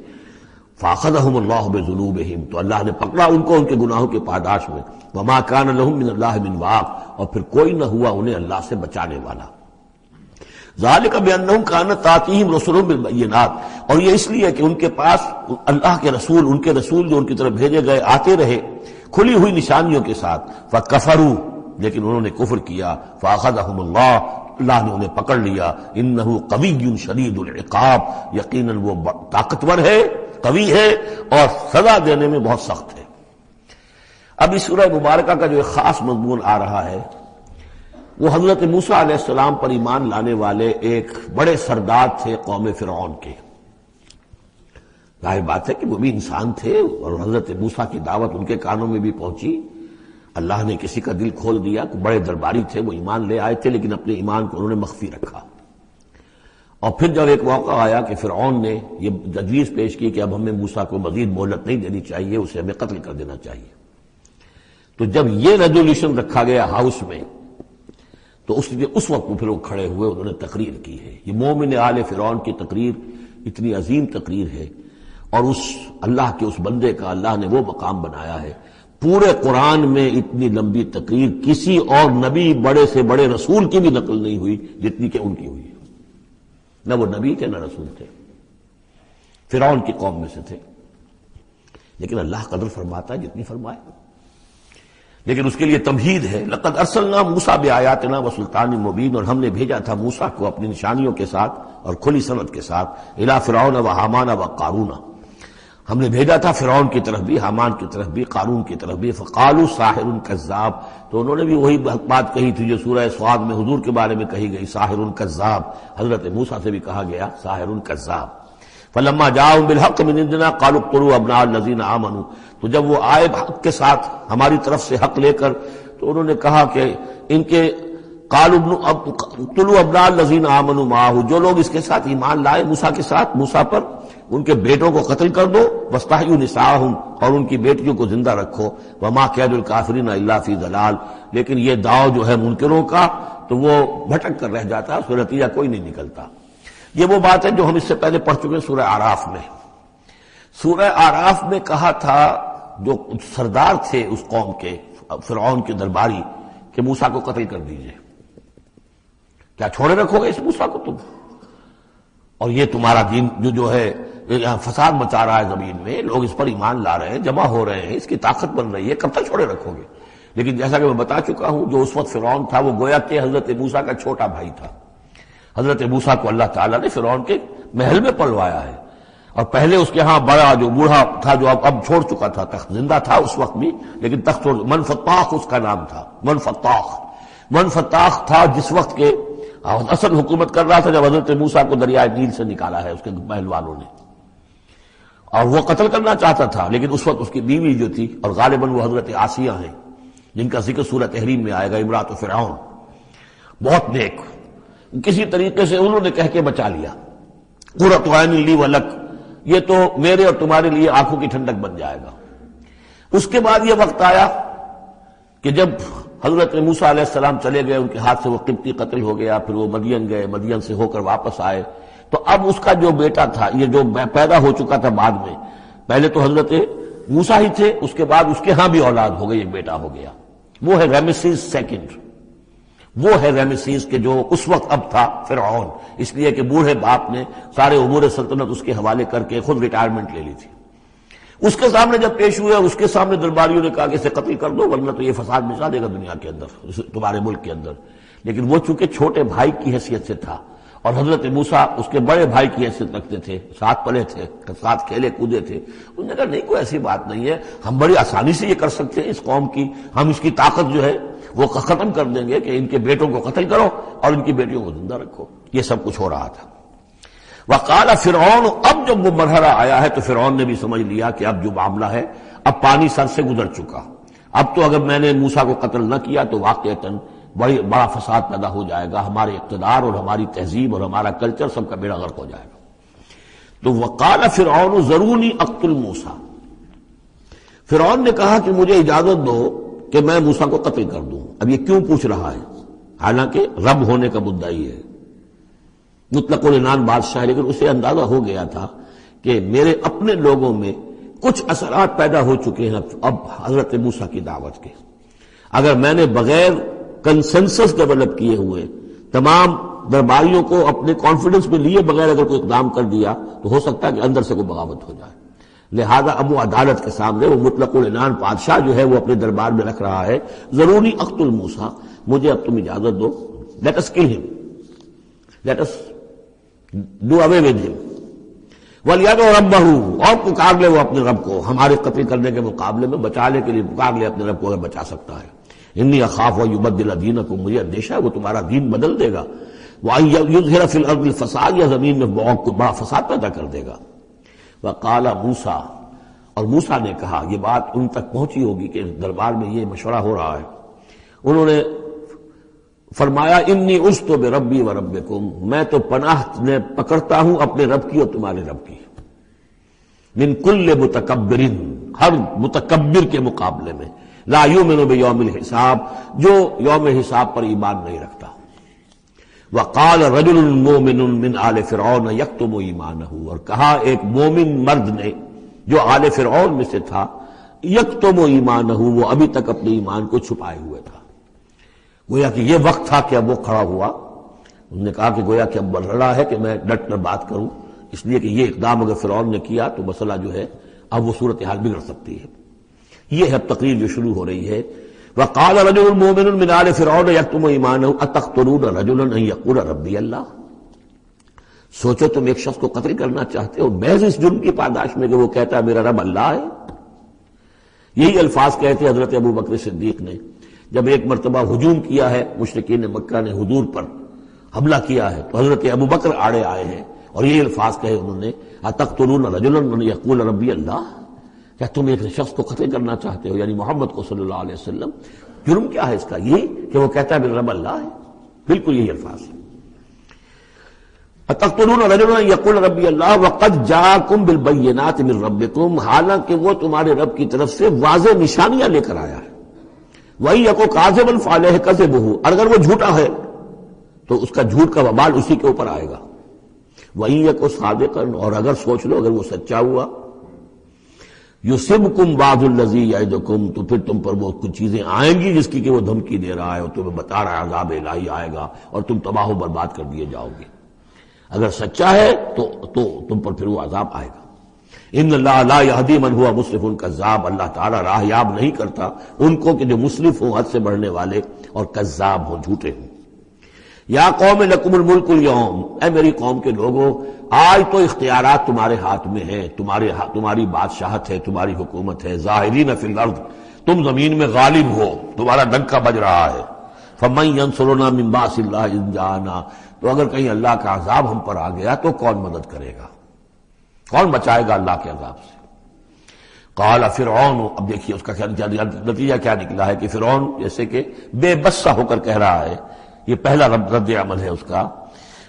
S2: فاخذہم اللہ بذنوبہم، تو اللہ نے پکڑا ان کو ان کے گناہوں کے پاداش میں۔ وما کان لہم من اللہ من واق، اور پھر کوئی نہ ہوا انہیں اللہ سے بچانے والا۔ ذالک بانہم کانت تاتیہم رسلہم بالبینات، اور یہ اس لیے کہ ان کے پاس اللہ کے رسول، ان کے رسول جو ان کی طرف بھیجے گئے آتے رہے کھلی ہوئی نشانیوں کے ساتھ۔ فکفروا، لیکن انہوں نے کفر کیا۔ فاخذہم اللہ، اللہ نے انہیں پکڑ لیا۔ انہ قوی شدید العقاب، یقیناً وہ طاقتور ہے، قوی ہے، اور سزا دینے میں بہت سخت ہے۔ اب اس سورہ مبارکہ کا جو ایک خاص مضمون آ رہا ہے وہ حضرت موسیٰ علیہ السلام پر ایمان لانے والے ایک بڑے سردار تھے قوم فرعون کے۔ ظاہر بات ہے کہ وہ بھی انسان تھے، اور حضرت موسیٰ کی دعوت ان کے کانوں میں بھی پہنچی۔ اللہ نے کسی کا دل کھول دیا، بڑے درباری تھے، وہ ایمان لے آئے تھے، لیکن اپنے ایمان کو انہوں نے مخفی رکھا۔ اور پھر جب ایک موقع آیا کہ فرعون نے یہ تجویز پیش کی کہ اب ہمیں موسیٰ کو مزید مہلت نہیں دینی چاہیے، اسے ہمیں قتل کر دینا چاہیے، تو جب یہ ریزولوشن رکھا گیا ہاؤس میں، تو اس وقت پھر وہ کھڑے ہوئے، انہوں نے تقریر کی ہے۔ یہ مومن آل فرعون کی تقریر اتنی عظیم تقریر ہے، اور اس اللہ کے اس بندے کا اللہ نے وہ مقام بنایا ہے۔ پورے قرآن میں اتنی لمبی تقریر کسی اور نبی، بڑے سے بڑے رسول کی بھی نقل نہیں ہوئی جتنی کہ ان کی ہوئی ہے۔ نہ وہ نبی تھے نہ رسول تھے، فرعون کی قوم میں سے تھے، لیکن اللہ قدر فرماتا ہے جتنی فرمائے۔ لیکن اس کے لیے تمہید ہے، لقد ارسلنا موسیٰ بآیاتنا وسلطان مبین، اور ہم نے بھیجا تھا موسیٰ کو اپنی نشانیوں کے ساتھ اور کھلی سند کے ساتھ، الی فرعون وحامان وقارون، ہم نے بھیجا تھا فرعون کی طرف بھی، حامان کی طرف بھی، قارون کی طرف بھی۔ فقالوا ساحر کذاب، تو انہوں نے بھی وہی بات کہی تھی جو سورہ صاد میں حضور کے بارے میں کہی گئی، ساحر کذاب، حضرت موسیٰ سے بھی کہا گیا ساحر کذاب۔ فلما جاءهم بالحق من عندنا قالوا اقتلوا ابناء الذين آمنوا، تو جب وہ آئے حق کے ساتھ ہماری طرف سے حق لے کر، تو انہوں نے کہا کہ ان کے قالوا اقتلوا ابناء الذین آمنوا معہ، جو لوگ اس کے ساتھ ایمان لائے موسیٰ کے ساتھ، موسیٰ پر، ان کے بیٹوں کو قتل کر دو، واستحیوا نساءہم، اور ان کی بیٹیوں کو زندہ رکھو، وما کید الکافرین الا فی ضلال، لیکن یہ داؤ جو ہے منکروں کا تو وہ بھٹک کر رہ جاتا ہے، اس کا نتیجہ کوئی نہیں نکلتا۔ یہ وہ بات ہے جو ہم اس سے پہلے پڑھ چکے ہیں سورہ اعراف میں۔ سورہ اعراف میں کہا تھا جو سردار تھے اس قوم کے، فرعون کے درباری، کہ موسیٰ کو قتل کر دیجئے، کیا چھوڑے رکھو گے اس موسیٰ کو تم؟ اور یہ تمہارا دین جو ہے یہاں فساد مچا رہا ہے زمین میں، لوگ اس پر ایمان لا رہے ہیں، جمع ہو رہے ہیں، اس کی طاقت بن رہی ہے، کب تک چھوڑے رکھو گے؟ لیکن جیسا کہ میں بتا چکا ہوں، جو اس وقت فرعون تھا وہ گویا کہ حضرت موسیٰ کا چھوٹا بھائی تھا۔ حضرت موسیٰ کو اللہ تعالیٰ نے فرعون کے محل میں پلوایا ہے، اور پہلے اس کے ہاں بڑا جو بوڑھا تھا جو اب چھوڑ چکا تھا تخت، زندہ تھا اس وقت بھی لیکن تخت چھوڑ، منفتاخ اس کا نام تھا، منفتاخ تھا جس وقت کے اصل حکومت کر رہا تھا جب حضرت موسیٰ کو دریائے نیل سے نکالا ہے اس کے محل والوں نے، اور وہ قتل کرنا چاہتا تھا، لیکن اس وقت اس کی بیوی جو تھی، اور غالباً وہ حضرت آسیہ ہیں جن کا ذکر سورہ تحریم میں آئے گا، امرأۃ فرعون، بہت نیک، کسی طریقے سے انہوں نے کہہ کے بچا لیا، قرۃ عین لی ولک، یہ تو میرے اور تمہارے لیے آنکھوں کی ٹھنڈک بن جائے گا۔ اس کے بعد یہ وقت آیا کہ جب حضرت موسیٰ علیہ السلام چلے گئے، ان کے ہاتھ سے وہ قبطی قتل ہو گیا، پھر وہ مدین گئے، مدین سے ہو کر واپس آئے، تو اب اس کا جو بیٹا تھا، یہ جو پیدا ہو چکا تھا بعد میں، پہلے تو حضرت موسیٰ ہی تھے، اس کے بعد اس کے ہاں بھی اولاد ہو گئی، ایک بیٹا ہو گیا، وہ ہے رامسیس سیکنڈ، وہ ہے رامسیس کے جو اس وقت اب تھا فرعون، اس لیے کہ بوڑھے باپ نے سارے امور سلطنت اس کے حوالے کر کے خود ریٹائرمنٹ لے لی تھی۔ اس کے سامنے جب پیش ہوئے اور اس کے سامنے درباریوں نے کہا کہ اسے قتل کر دو ورنہ تو یہ فساد مچا دے گا دنیا کے اندر، تمہارے ملک کے اندر، لیکن وہ چونکہ چھوٹے بھائی کی حیثیت سے تھا اور حضرت موسیٰ اس کے بڑے بھائی کی حیثیت رکھتے تھے، ساتھ پلے تھے، ساتھ کھیلے کودے تھے، انہوں نے کہا نہیں کوئی ایسی بات نہیں ہے، ہم بڑی آسانی سے یہ کر سکتے ہیں، اس قوم کی ہم اس کی طاقت جو ہے وہ ختم کر دیں گے کہ ان کے بیٹوں کو قتل کرو اور ان کی بیٹیوں کو زندہ رکھو۔ یہ سب کچھ ہو رہا تھا۔ وقال فرعون، اب جب وہ مرحلہ آیا ہے تو فرعون نے بھی سمجھ لیا کہ اب جو معاملہ ہے اب پانی سر سے گزر چکا، اب تو اگر میں نے موسیٰ کو قتل نہ کیا تو واقعتاً بڑا فساد پیدا ہو جائے گا، ہمارے اقتدار اور ہماری تہذیب اور ہمارا کلچر سب کا بیڑا غرق ہو جائے گا۔ تو وقال فرعون ذرونی اقتل موسیٰ، فرعون نے کہا کہ مجھے اجازت دو کہ میں موسیٰ کو قتل کر دوں۔ اب یہ کیوں پوچھ رہا ہے؟ حالانکہ رب ہونے کا مدعی ہے، مطلق العنان بادشاہ ہے، لیکن اسے اندازہ ہو گیا تھا کہ میرے اپنے لوگوں میں کچھ اثرات پیدا ہو چکے ہیں اب حضرت موسیٰ کی دعوت کے، اگر میں نے بغیر کنسنسس ڈیولپ کیے ہوئے تمام درباریوں کو اپنے کانفیڈنس میں لیے بغیر اگر کوئی اقدام کر دیا تو ہو سکتا ہے کہ اندر سے کوئی بغاوت ہو جائے، لہذا اب وہ عدالت کے سامنے وہ مطلق العنان بادشاہ جو ہے وہ اپنے دربار میں رکھ رہا ہے، ضروری اقتل موسیٰ، مجھے اب تم اجازت دو، late us kill him, let us do away with him, وَلْيَدْعُ رَبَّهُ، اور پکار لے وہ اپنے رب کو، ہمارے قتل کرنے کے مقابلے میں بچانے کے لیے پکار لے اپنے رب کو اگر بچا سکتا ہے۔ انی اخاف ان یبدل دینکم، مجھے اندیشہ ہے وہ تمہارا دین بدل دے گا، وَأَن یظہر فی الارض الفساد، یا زمین میں بہت بڑا فساد پیدا کر دے گا۔ وقال موسیٰ، اور موسیٰ نے کہا، یہ بات ان تک پہنچی ہوگی کہ دربار میں یہ مشورہ ہو رہا ہے، انہوں نے فرمایا انی عذت بربی وربکم، میں تو پناہ پکڑتا ہوں اپنے رب کی اور تمہارے رب کی، من کل متکبر، ہر متکبر کے مقابلے میں، لا یؤمن بیوم الحساب، جو یوم حساب پر ایمان نہیں رکھتا۔ وقال رجل مومن من آل فرعون یکتم ایمانہ، اور کہا ایک مومن مرد نے جو آل فرعون میں سے تھا، یکتم ایمانہ، وہ ابھی تک اپنے ایمان کو چھپائے ہوئے تھا۔ گویا کہ یہ وقت تھا کہ اب وہ کھڑا ہوا، انہوں نے کہا کہ گویا کہ اب بڑھ رہا ہے کہ میں ڈٹ کر بات کروں، اس لیے کہ یہ اقدام اگر فرعون نے کیا تو مسئلہ جو ہے اب وہ صورتحال بگڑ سکتی ہے۔ یہ ہے تقریر جو شروع ہو رہی ہے، وقال رجل مومن من آل فرعون یکتم ایمانہ اتقتلون رجلا ان یقول ربی اللہ، سوچو تم ایک شخص کو قتل کرنا چاہتے ہو محض اس جرم کی پاداش میں کہ وہ کہتا ہے میرا رب اللہ ہے۔ یہی الفاظ کہتے حضرت ابو بکر صدیق نے جب ایک مرتبہ ہجوم کیا ہے، مشرکین مکہ نے حضور پر حملہ کیا ہے، تو حضرت ابو بکر آڑے آئے ہیں اور یہ الفاظ کہے انہوں نے، اتقتلون رجلا من یقول ربی اللہ، کیا تم ایک شخص کو قتل کرنا چاہتے ہو، یعنی محمد کو صلی اللہ علیہ وسلم، جرم کیا ہے اس کا؟ یہ کہ وہ کہتا ہے میرا رب اللہ ہے۔ بالکل یہی الفاظ ہیں۔ اتقتلون رجلا یقول ربی اللہ وقد جاءکم بالبینات من ربکم، حالانکہ وہ تمہارے رب کی طرف سے واضح نشانیاں لے کر آیا ہے۔ وَإِن یکو کاذبا فعلیہ کذبہ، اور اگر وہ جھوٹا ہے تو اس کا جھوٹ کا وبال اسی کے اوپر آئے گا۔ وَإِن یکو صادقا، اور اگر سوچ لو اگر وہ سچا ہوا، یصبکم بعض الذی یعدکم، تو پھر تم پر وہ کچھ چیزیں آئیں گی جس کی کہ وہ دھمکی دے رہا ہے اور تمہیں بتا رہا ہے عذاب الہی آئے گا اور تم تباہ و برباد کر دیے جاؤ گے۔ اگر سچا ہے تو تم پر پھر وہ عذاب آئے گا۔ ان اللہ لا یہدی من ہوا مسرف کذاب، اللہ تعالیٰ راہ یاب نہیں کرتا ان کو کہ جو مسرف ہوں، حد سے بڑھنے والے اور کذاب ہوں، جھوٹے ہوں۔ یا قوم لکم الملک اليوم، اے میری قوم کے لوگوں، آج تو اختیارات تمہارے ہاتھ میں ہیں، تمہاری بادشاہت ہے، تمہاری حکومت ہے۔ ظاہرین فی الارض، تم زمین میں غالب ہو، تمہارا ڈنکا بج رہا ہے۔ فمن ینصرنا من باس اللہ ان جاءنا، تو اگر کہیں اللہ کا عذاب ہم پر آ گیا تو کون مدد کرے گا، کون بچائے گا اللہ کے عذاب سے؟ قال فرعون، اب دیکھیے اس کا نتیجہ کیا نکلا ہے کہ فرعون جیسے کہ بے بس سا ہو کر کہہ رہا ہے، یہ پہلا رد عمل ہے اس کا،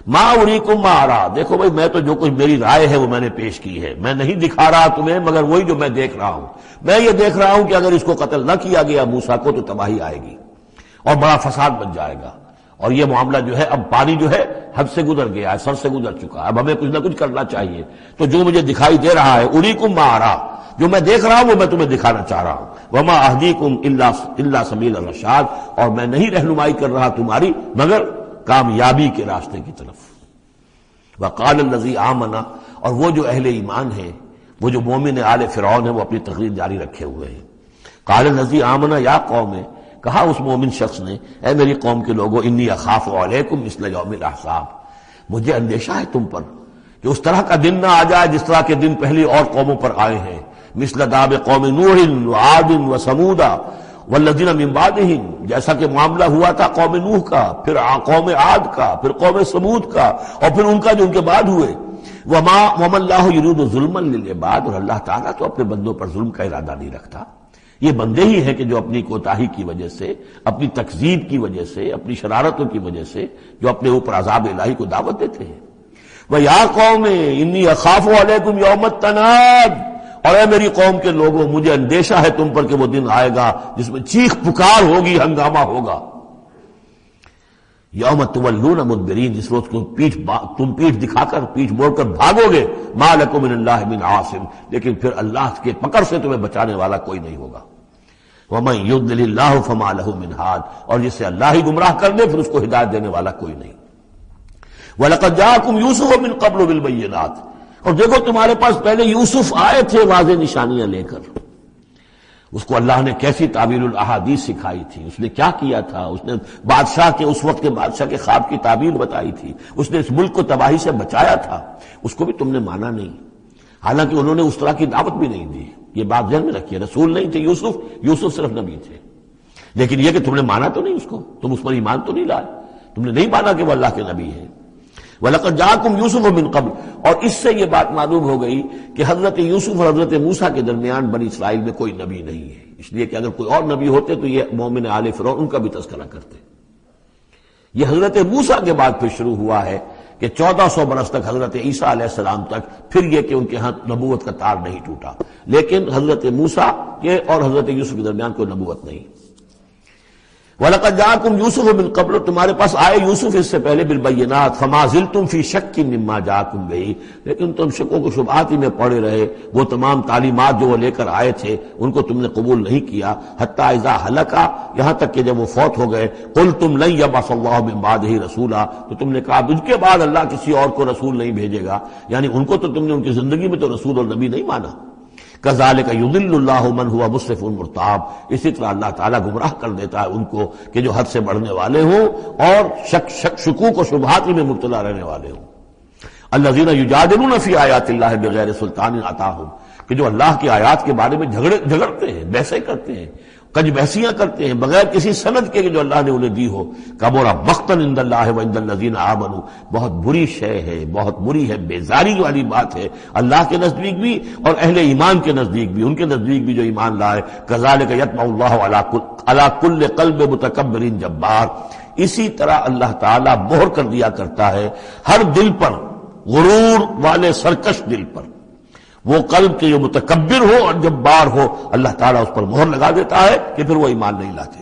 S2: ما اریکم ما ارا، دیکھو بھائی میں تو جو کچھ میری رائے ہے وہ میں نے پیش کی ہے، میں نہیں دکھا رہا تمہیں مگر وہی جو میں دیکھ رہا ہوں۔ میں یہ دیکھ رہا ہوں کہ اگر اس کو قتل نہ کیا گیا موسیٰ کو تو تباہی آئے گی اور بڑا فساد بن جائے گا، اور یہ معاملہ جو ہے اب پانی جو ہے حد سے گزر گیا ہے، سر سے گزر چکا ہے، اب ہمیں کچھ نہ کچھ کرنا چاہیے۔ تو جو مجھے دکھائی دے رہا ہے، اریکم ما ارا، جو میں دیکھ رہا ہوں وہ میں تمہیں دکھانا چاہ رہا ہوں۔ وما اہدیکم الا سبیل الرشاد، اور میں نہیں رہنمائی کر رہا تمہاری مگر کامیابی کے راستے کی طرف۔ وقال الذی آمن، اور وہ جو اہل ایمان ہیں، وہ جو مومن آل فرعون ہیں، وہ اپنی تقریر جاری رکھے ہوئے ہیں۔ قال الذی آمن یا قوم، کہا اس مومن شخص نے، اے میری قوم کے لوگوں، انی اخاف علیکم مثل یوم الاحزاب، مجھے اندیشہ ہے تم پر کہ اس طرح کا دن نہ آ جائے جس طرح کے دن پہلی اور قوموں پر آئے ہیں، مثل داب قوم نوح وعاد وثمود والذین من بعدہم، جیسا کہ معاملہ ہوا تھا قوم نوح کا، پھر قوم عاد کا، پھر قوم ثمود کا، اور پھر ان کا جو ان کے بعد ہوئے۔ وما اللہ یرید ظلما للعباد، اور اللہ تعالیٰ تو اپنے بندوں پر ظلم کا ارادہ نہیں رکھتا۔ یہ بندے ہی ہیں کہ جو اپنی کوتاہی کی وجہ سے، اپنی تکذیب کی وجہ سے، اپنی شرارتوں کی وجہ سے جو اپنے اوپر عذاب الہی کو دعوت دیتے ہیں۔ وَيَا قَوْمِ إِنِّي أَخَافُ عَلَيْكُمْ يَوْمَ التَّنَادِ، اور اے میری قوم کے لوگوں، مجھے اندیشہ ہے تم پر کہ وہ دن آئے گا جس میں چیخ پکار ہوگی، ہنگامہ ہوگا۔ یوم تولون مدبرین، جس روز تم پیٹھ دکھا کر، پیٹھ موڑ کر بھاگو گے۔ ما لکم من اللہ من عاصم، لیکن پھر اللہ کے پکڑ سے تمہیں بچانے والا کوئی نہیں ہوگا۔ ومن یضلل اللہ فما لہ من ہاد، اور جسے اللہ ہی گمراہ کر دے پھر اس کو ہدایت دینے والا کوئی نہیں۔ وَلَقَدْ جَاءَكُمْ يُوسُفُ مِن قَبْلُ بِالْبَيِّنَاتِ، اور دیکھو تمہارے پاس پہلے یوسف آئے تھے واضح نشانیاں لے کر۔ اس کو اللہ نے کیسی تعبیر الاحادیث سکھائی تھی، اس نے کیا کیا تھا، اس نے بادشاہ کے، اس وقت کے بادشاہ کے خواب کی تعبیر بتائی تھی، اس نے اس ملک کو تباہی سے بچایا تھا، اس کو بھی تم نے مانا نہیں، حالانکہ انہوں نے اس طرح کی دعوت بھی نہیں دی۔ یہ بات ذہن میں رکھیے، رسول نہیں تھے یوسف صرف نبی تھے، لیکن یہ کہ تم نے مانا تو نہیں اس کو، تم اس پر ایمان تو نہیں لائے، تم نے نہیں مانا کہ وہ اللہ کے نبی ہیں۔ وَلَقَدْ جَاءَكُمْ يُوسُفُ مِن قَبْلُ، اور اس سے یہ بات معلوم ہو گئی کہ حضرت یوسف اور حضرت موسیٰ کے درمیان بنی اسرائیل میں کوئی نبی نہیں ہے، اس لیے کہ اگر کوئی اور نبی ہوتے تو یہ مومن آل فرعون ان کا بھی تذکرہ کرتے۔ یہ حضرت موسیٰ کے بعد پھر شروع ہوا ہے کہ 1400 برس تک حضرت عیسیٰ علیہ السلام تک، پھر یہ کہ ان کے ہاں نبوت کا تار نہیں ٹوٹا، لیکن حضرت موسیٰ کے اور حضرت یوسف کے درمیان کوئی نبوت نہیں۔ وَلَقَدْ جَاءَكُمْ يُوسُفُ مِن قَبْلُ، تمہارے پاس آئے یوسف اس سے پہلے بالبینات، فَمَا زِلْتُمْ فِي شَكٍّ مِّمَّا جَاءَكُمْ بِهِ، لیکن تم شکوں کو شبہات ہی میں پڑے رہے، وہ تمام تعلیمات جو وہ لے کر آئے تھے ان کو تم نے قبول نہیں کیا۔ حَتَّىٰ إِذَا هَلَكَ، یہاں تک کہ جب وہ فوت ہو گئے، قُلْتُمْ لَن يَبْعَثَ اللَّهُ مِن بَعْدِهِ رَسُولًا، تو تم نے کہا ان کے بعد اللہ کسی اور کو رسول نہیں بھیجے گا، یعنی ان کو تو تم نے ان کی زندگی میں تو رسول اور نبی نہیں مانا۔ کذالک یضل اللہ من ہوا مسرف مرتاب، اسی طرح اللہ تعالیٰ گمراہ کر دیتا ہے ان کو کہ جو حد سے بڑھنے والے ہوں اور شکوک و شبہات میں مبتلا رہنے والے ہوں۔ الذین یجادلون فی آیات اللہ بغیر سلطان اتاہم، کہ جو اللہ کی آیات کے بارے میں جھگڑتے ہیں، بحثیں کرتے ہیں، کج بحثیاں کرتے ہیں بغیر کسی سند کے جو اللہ نے انہیں دی ہو. کبرا مقتن عند اللہ وعند الذین آمنوا، بہت بری شے ہے، بہت بری ہے، بیزاری والی بات ہے اللہ کے نزدیک بھی اور اہل ایمان کے نزدیک بھی، ان کے نزدیک بھی جو ایمان لائے. کذالک یطبع اللہ علی کل قلب متکبر جبار، اسی طرح اللہ تعالیٰ مہر کر دیا کرتا ہے ہر دل پر، غرور والے سرکش دل پر، وہ قلب کے جو متکبر ہو اور جبار ہو اللہ تعالیٰ اس پر مہر لگا دیتا ہے کہ پھر وہ ایمان نہیں لاتے.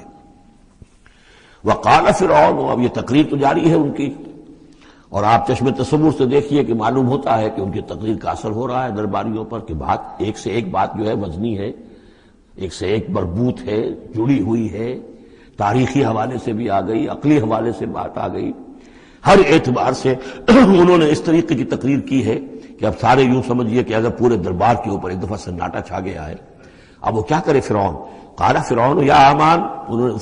S2: وقال فرعون، اب یہ تقریر تو جاری ہے ان کی، اور آپ چشم تصور سے دیکھیے کہ معلوم ہوتا ہے کہ ان کی تقریر کا اثر ہو رہا ہے درباریوں پر، کہ بات ایک سے ایک بات جو ہے وزنی ہے، ایک سے ایک مربوط ہے، جڑی ہوئی ہے، تاریخی حوالے سے بھی آ گئی، عقلی حوالے سے بات آ گئی، ہر اعتبار سے انہوں نے اس طریقے کی تقریر کی ہے کہ اب سارے یوں سمجھیے کہ اگر پورے دربار کے اوپر ایک دفعہ سناٹا چھا گیا ہے. اب وہ کیا کرے فرعون؟ قال فرعون یا حامان،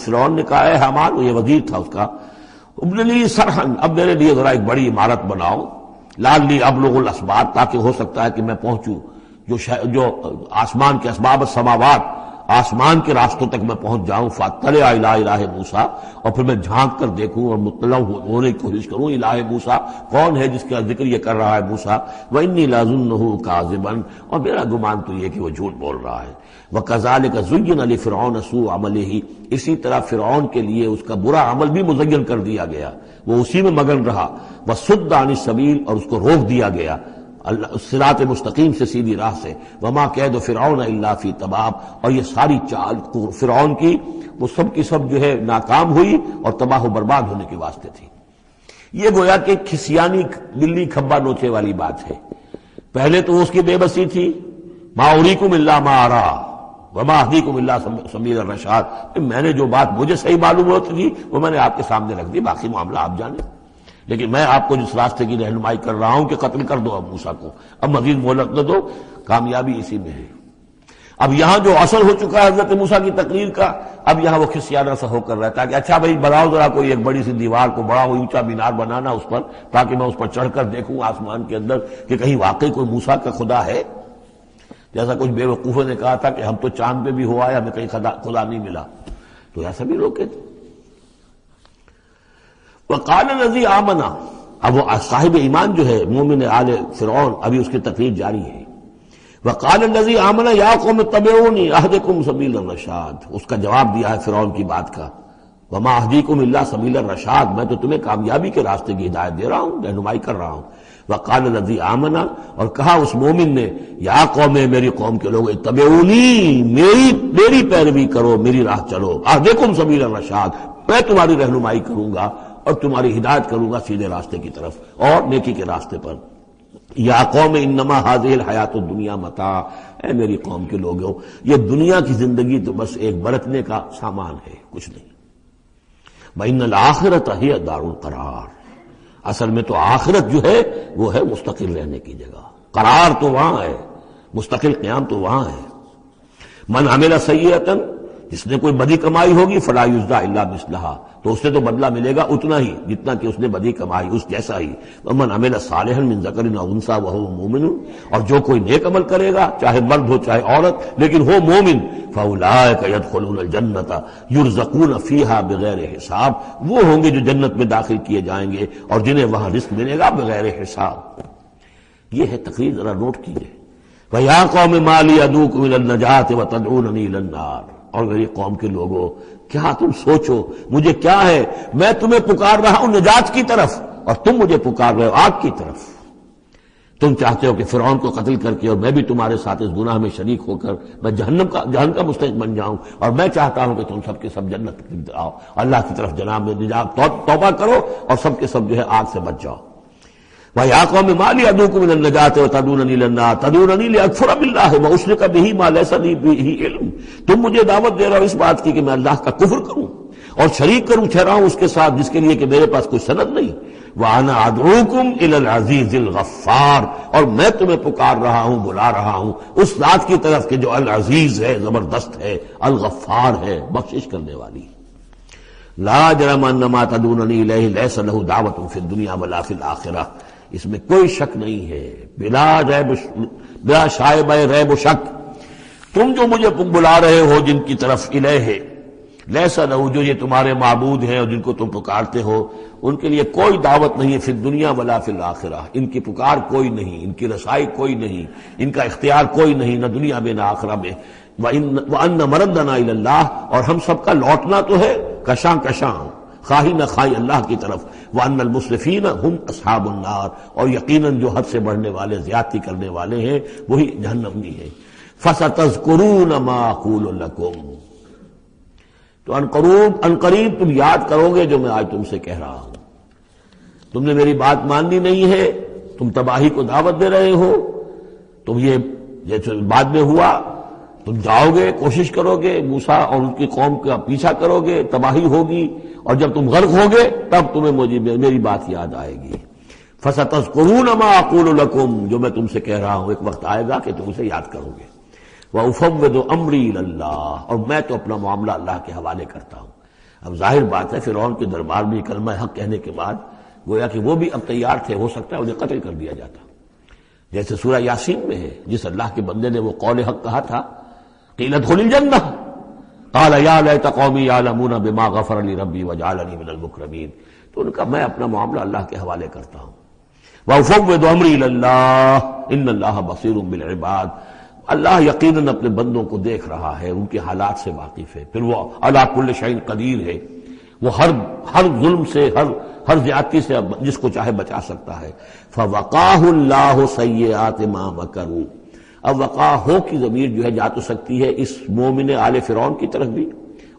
S2: فرعون نے کہا ہے حامان، وہ یہ وزیر تھا اس کا، ابن لی صرحن، اب میرے لیے ذرا ایک بڑی عمارت بناؤ، لعلی ابلغ الاسباب، تاکہ ہو سکتا ہے کہ میں پہنچوں جو آسمان کے اسباب السماوات، آسمان کے راستوں تک میں پہنچ جاؤں. فاطلع الی الہ موسیٰ، اور پھر میں جھانک کر دیکھوں اور مطلع ہونے کی کوشش کروں الہ موسیٰ کون ہے جس کا ذکر یہ کر رہا ہے موسیٰ. وانی لاظنہ کاذبا، اور میرا گمان تو یہ کہ وہ جھوٹ بول رہا ہے. وکذالک زین لفرعون سوء عملہ، اسی طرح فرعون کے لیے اس کا برا عمل بھی مزین کر دیا گیا، وہ اسی میں مگن رہا. وصد عن السبیل، اور اس کو روک دیا گیا صراط مستقیم سے، سیدھی راہ سے. وما کید فرعون الا فی تباب، اور یہ ساری چال فرعون کی وہ سب کی سب جو ہے ناکام ہوئی اور تباہ و برباد ہونے کے واسطے تھی. یہ گویا کہ کھسیانی بلی کھبا نوچے والی بات ہے. پہلے تو اس کی بے بسی تھی، ما اریکم الا ما ارا وما اهدیکم الا سبیل الرشاد، میں نے جو بات مجھے صحیح معلوم ہوتی تھی وہ میں نے آپ کے سامنے رکھ دی، باقی معاملہ آپ جانیں. لیکن میں آپ کو جس راستے کی رہنمائی کر رہا ہوں کہ قتل کر دو اب موسیٰ کو، اب مزید مہلت نہ دو، کامیابی اسی میں ہے. اب یہاں جو اثر ہو چکا ہے حضرت موسیٰ کی تقریر کا، اب یہاں وہ کھسیانہ سا ہو کر رہتا ہے کہ اچھا بھائی بناؤ ذرا کوئی ایک بڑی سی دیوار کو، بڑا اونچا مینار بنانا اس پر، تاکہ میں اس پر چڑھ کر دیکھوں آسمان کے اندر کہ کہیں واقعی کوئی موسیٰ کا خدا ہے. جیسا کچھ بے وقوفوں نے کہا تھا کہ ہم تو چاند پہ بھی ہوا ہے، ہمیں کہیں خدا نہیں ملا، تو ایسا بھی لوگ کہتے. وقال الذی آمنا، اب وہ صاحب ایمان جو ہے مومن آل فرعون، ابھی اس کی تقریر جاری ہے. وقال الذی آمنا یا قوم اتبعونی اہدکم سبیل الرشاد، اس کا جواب دیا ہے فرعون کی بات کا. وما اہدیکم الا سبیل الرشاد، میں تو تمہیں کامیابی کے راستے کی ہدایت دے رہا ہوں، رہنمائی کر رہا ہوں. وقال الذی آمنا، اور کہا اس مومن نے یا قوم، میری قوم کے لوگ، اتبعونی، میری پیروی کرو، میری راہ چلو. اہدکم سبیل الرشاد، میں تمہاری رہنمائی کروں گا اور تمہاری ہدایت کروں گا سیدھے راستے کی طرف اور نیکی کے راستے پر. یا قوم انما هذه الحیات الدنیا متاع، اے میری قوم کے لوگوں، یہ دنیا کی زندگی تو بس ایک برتنے کا سامان ہے، کچھ نہیں. وان الآخرۃ ہی دار القرار، اصل میں تو آخرت جو ہے وہ ہے مستقل رہنے کی جگہ، قرار تو وہاں ہے، مستقل قیام تو وہاں ہے. من عمل سیئۃ، جس نے کوئی بدی کمائی ہوگی، فلا یجزی الا مثلھا، تو اس سے تو بدلہ ملے گا اتنا ہی جتنا کہ اس نے بدی کمائی، اس جیسا ہی. ومن عمل صالحا من ذکر او انثی وهو مؤمن، اور جو کوئی نیک عمل کرے گا، چاہے مرد ہو چاہے عورت، لیکن ہو مومن، فاولئک يدخلون الجنۃ یرزقون فیہا بغیر حساب، وہ ہوں گے جو جنت میں داخل کیے جائیں گے اور جنہیں وہاں رزق ملے گا بغیر حساب. یہ ہے تقریر، ذرا نوٹ کیجئے. وَيَا قَوْمِ مَا لِي أَدْعُوكُمْ إِلَى النَّجَاةِ وَتَدْعُونَنِي إِلَى النَّارِ، اور میری قوم کے لوگوں، کیا تم سوچو مجھے کیا ہے، میں تمہیں پکار رہا ہوں نجات کی طرف اور تم مجھے پکار رہے ہو آگ کی طرف. تم چاہتے ہو کہ فرعون کو قتل کر کے اور میں بھی تمہارے ساتھ اس گناہ میں شریک ہو کر میں جہنم کا مستحق بن جاؤں، اور میں چاہتا ہوں کہ تم سب کے سب جنت آؤ، اللہ کی طرف جناب میں نجات توبہ کرو اور سب کے سب جو ہے آگ سے بچ جاؤ. وَيَا قَوْمِ مَا لِي أَدْعُوكُمْ إِلَى النَّجَاةِ وَتَدْعُونَنِي إِلَى النَّارِ تَدْعُونَنِي لِأَكْفُرَ بِاللَّهِ وَأُشْرِكَ بِهِ مَا لَيْسَ لِي بِهِ عِلْمٌ، تم مجھے دعوت دے رہے ہو اس بات کی کہ میں اللہ کا کفر کروں اور شریک کروں ٹھہراؤں اس کے ساتھ جس کے لیے کہ میرے پاس کوئی سند نہیں. وَأَنَا أَدْعُوكُمْ إِلَى الْعَزِيزِ الْغَفَّارِ، اور میں تمہیں پکار رہا ہوں، بلا رہا ہوں اس ذات کی طرف کہ جو العزیز ہے، زبردست ہے، الغفار ہے، بخشش کرنے والی. لا جرم ان ما تدعوننی الیہ لیس لہ دعوۃ فی الدنیا ولا فی الآخرہ، اس میں کوئی شک نہیں ہے، بلا شائبہ ریب و شک تم جو مجھے بلا رہے ہو جن کی طرف الیہ لیسا لہو، جو یہ تمہارے معبود ہیں اور جن کو تم پکارتے ہو، ان کے لیے کوئی دعوت نہیں ہے فی الدنیا ولا فی الآخرہ، ان کی پکار کوئی نہیں، ان کی رسائی کوئی نہیں، ان کا اختیار کوئی نہیں، نہ دنیا میں نہ آخرہ میں۔ وَأَنَّ مَرَدَّنَا إِلَى اللَّهِ، اور ہم سب کا لوٹنا تو ہے کشاں کشاں، خواہی نہ خواہی اللہ کی طرف۔ وَأَنَّ الْمُسْرِفِينَ هُمْ أَصْحَابُ النَّارِ، اور یقیناً جو حد سے بڑھنے والے، زیادتی کرنے والے ہیں وہی جہنمی ہیں۔ فَسَتَذْكُرُونَ مَا أَقُولُ لَكُمْ، تو عنقریب تم یاد کرو گے جو میں آج تم سے کہہ رہا ہوں۔ تم نے میری بات ماننی نہیں ہے، تم تباہی کو دعوت دے رہے ہو، تم یہ جیسے بعد میں ہوا، تم جاؤ گے، کوشش کرو گے، موسیٰ اور ان کی قوم کا پیچھا کرو گے، تباہی ہوگی، اور جب تم غرق ہوگے تب تمہیں میری بات یاد آئے گی۔ فَسَتَذْكُرُونَ مَا أَقُولُ لَكُمْ، جو میں تم سے کہہ رہا ہوں ایک وقت آئے گا کہ تم اسے یاد کرو گے۔ وَأُفَوِّضُ أَمْرِي إِلَى اللَّهِ، اور میں تو اپنا معاملہ اللہ کے حوالے کرتا ہوں۔ اب ظاہر بات ہے فرعون کے دربار میں کلمہ حق کہنے کے بعد گویا کہ وہ بھی اب تیار تھے، ہو سکتا ہے انہیں قتل کر دیا جاتا، جیسے سورہ یاسین میں ہے، جس اللہ کے بندے نے وہ قول حق کہا تھا، قیل ادخل الجنہ قال یا لیت قومی یعلمون بما غفر لی ربی وجعلنی من المکرمین، تو ان کا میں اپنا معاملہ اللہ کے حوالے کرتا ہوں۔ وَأُفَوِّضُ أَمْرِي إِلَى اللَّهِ إِنَّ اللَّهَ بَصِيرٌ بِالْعِبَادِ، اللہ یقیناً اپنے بندوں کو دیکھ رہا ہے، ان کے حالات سے واقف ہے، پھر وہ علی کل شیء قدیر ہے، وہ ہر ظلم سے، ہر زیادتی سے جس کو چاہے بچا سکتا ہے۔ فَوَقَاهُ اللَّهُ سَيِّئَاتِ مَا مَكَرُوا، اب وقاہ کی ضمیر جو ہے جا تو سکتی ہے اس مومن آل فرعون کی طرف بھی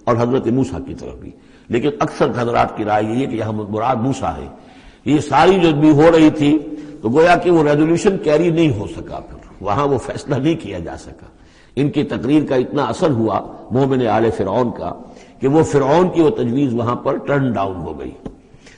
S2: اور حضرت موسیٰ کی طرف بھی، لیکن اکثر حضرات کی رائے یہ ہے کہ یہاں مراد موسیٰ ہے۔ یہ ساری جو بھی ہو رہی تھی تو گویا کہ وہ ریزولوشن کیری نہیں ہو سکا، پھر وہاں وہ فیصلہ نہیں کیا جا سکا۔ ان کی تقریر کا اتنا اثر ہوا مومن آل فرعون کا کہ وہ فرعون کی وہ تجویز وہاں پر ٹرن ڈاؤن ہو گئی،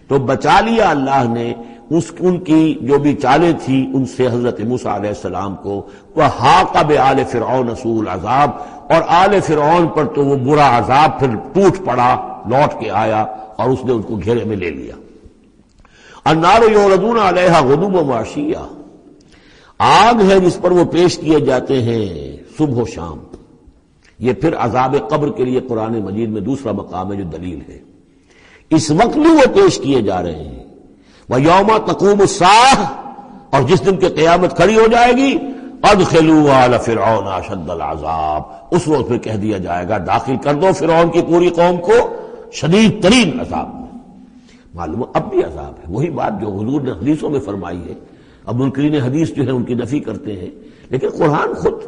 S2: تو بچا لیا اللہ نے ان کی جو بھی چالیں تھی ان سے حضرت موسیٰ علیہ السلام کو۔ وَحَاقَ بِآلِ فِرْعَوْنَ سُوءُ الْعَذَابِ، اور آل فرعون پر تو وہ برا عذاب پھر ٹوٹ پڑا، لوٹ کے آیا اور اس نے ان کو گھیرے میں لے لیا۔ النَّارُ يُعْرَضُونَ عَلَيْهَا غُدُوًّا وَعَشِيًّا، آگ ہے جس پر وہ پیش کیے جاتے ہیں صبح و شام۔ یہ پھر عذاب قبر کے لیے قرآن مجید میں دوسرا مقام ہے جو دلیل ہے۔ اس وقت بھی وہ پیش کیے جا رہے ہیں۔ وَيَوْمَ تَقُومُ السَّاعَةُ، اور جس دن کی قیامت کھڑی ہو جائے گی، أَدْخِلُوا آلَ فِرْعَوْنَ أَشَدَّ الْعَذَابِ، اس وقت پھر کہہ دیا جائے گا داخل کر دو فرعون کی پوری قوم کو شدید ترین عذاب میں۔ معلوم اب بھی عذاب ہے، وہی بات جو حضور نے حدیثوں میں فرمائی ہے۔ اب منکرین حدیث جو ہے ان کی نفی کرتے ہیں، لیکن قرآن خود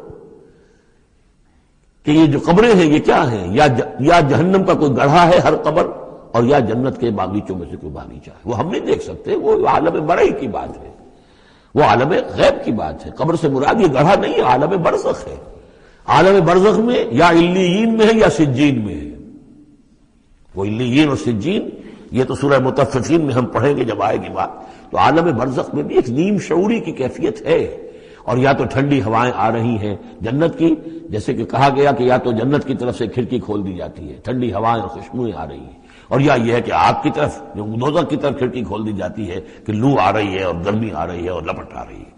S2: کہ یہ جو قبریں ہیں یہ کیا ہیں، یا جہنم کا کوئی گڑھا ہے ہر قبر، اور یا جنت کے باغیچوں میں سے کوئی باغیچہ ہے، وہ ہم نہیں دیکھ سکتے، وہ عالم برئی کی بات ہے، وہ عالم غیب کی بات ہے۔ قبر سے مراد یہ گڑھا نہیں ہے، عالم برزخ ہے۔ عالم برزخ میں یا علیین میں ہے یا سجین میں ہے۔ وہ علیین اور سجین یہ تو سورہ مطففین میں ہم پڑھیں گے جب آئے گی بات، تو عالم برزخ میں بھی ایک نیم شعوری کی کیفیت ہے، اور یا تو ٹھنڈی ہوائیں آ رہی ہیں جنت کی، جیسے کہ کہا گیا کہ یا تو جنت کی طرف سے کھڑکی کھول دی جاتی ہے، ٹھنڈی ہوائیں اور خوشبوئیں آ رہی ہیں، اور یا یہ ہے کہ آگ کی طرف جو دوزخ کی طرف کھڑکی کھول دی جاتی ہے کہ لو آ رہی ہے اور گرمی آ رہی ہے اور لپٹ آ رہی ہے۔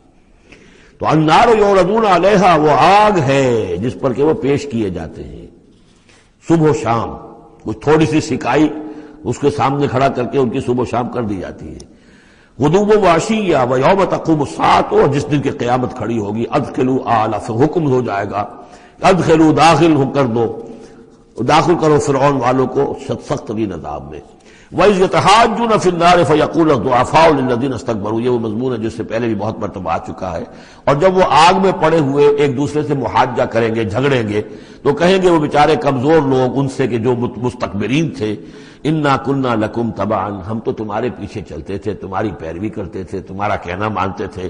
S2: تو النار یعرضون علیہا، وہ آگ ہے جس پر کہ وہ پیش کیے جاتے ہیں صبح و شام، کچھ تھوڑی سی سکائی اس کے سامنے کھڑا کر کے ان کی صبح و شام کر دی جاتی ہے۔ غدو وعشیہ ویوم تقوم الساعۃ، اور جس دن کی قیامت کھڑی ہوگی، ادخلوا آل، حکم ہو جائے گا ادخلوا، داخل ہو کر دو، داخل کرو فرعون والوں کو سخت ترین عذاب میں۔ وَإِذْ يَتَحَاجُّونَ فِي النَّارِ فَيَقُولُ الضُّعَفَاءُ لِلَّذِينَ اسْتَكْبَرُوا، یہ وہ مضمون ہے جس سے پہلے بھی بہت مرتبہ آ چکا ہے۔ اور جب وہ آگ میں پڑے ہوئے ایک دوسرے سے محاجہ کریں گے، جھگڑیں گے، تو کہیں گے وہ بیچارے کمزور لوگ ان سے کہ جو مستکبرین تھے، اِنَّا كُنَّا لَكُمْ تَبَعًا، ہم تو تمہارے پیچھے چلتے تھے، تمہاری پیروی کرتے تھے، تمہارا کہنا مانتے تھے۔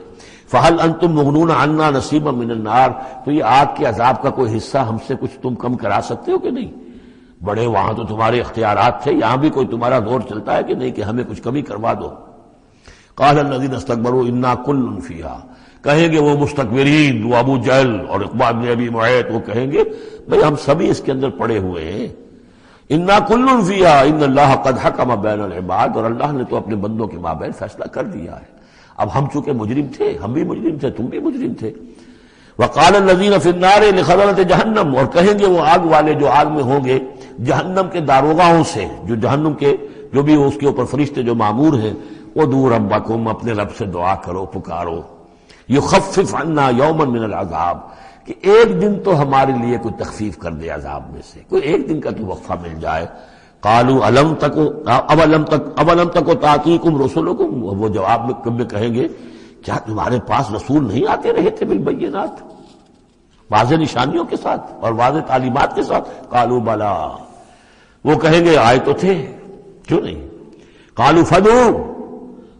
S2: فَهَلْ أَنْتُمْ مُغْنُونَ عَنَّا نَصِيبًا مِّنَ النَّارِ، تو یہ آگ کے عذاب کا کوئی حصہ ہم سے کچھ تم کم کرا سکتے ہو کہ نہیں؟ بڑے وہاں تو تمہارے اختیارات تھے، یہاں بھی کوئی تمہارا زور چلتا ہے کہ نہیں کہ ہمیں کچھ کمی کروا دو۔ قال الذين استكبروا انا كل فيها، کہیں گے وہ مستکبرین، وہ ابو جہل اور عقبہ بن ابی معیط، وہ کہیں گے بھئی ہم سبھی اس کے اندر پڑے ہوئے ہیں۔ انا كل فيها ان اللہ قد حکم بین العباد، اور اللہ نے تو اپنے بندوں کے مابین فیصلہ کر دیا ہے۔ اب ہم چونکہ مجرم تھے، ہم بھی مجرم تھے، تم بھی مجرم تھے۔ وقال الذین فی النار لخزنۃ جہنم، اور کہیں گے وہ آگ والے جو آگ میں ہوں گے جہنم کے داروغاؤں سے، جو جہنم کے جو بھی اس کے اوپر فرشتے جو معمور ہیں، ادعوا ربکم، اپنے رب سے دعا کرو، پکارو، یخفف عنا یوما من العذاب، کہ ایک دن تو ہمارے لیے کوئی تخفیف کر دے عذاب میں سے، کوئی ایک دن کا تو وقفہ مل جائے۔ قالوا اولم تک تاتیکم رسلکم، وہ جواب میں کہیں گے کیا تمہارے پاس رسول نہیں آتے رہے تھے بالبینات، واضح نشانیوں کے ساتھ اور واضح تعلیمات کے ساتھ؟ قالوا بلا، وہ کہیں گے آئے تو تھے، کیوں نہیں؟ قالوا فدعوا،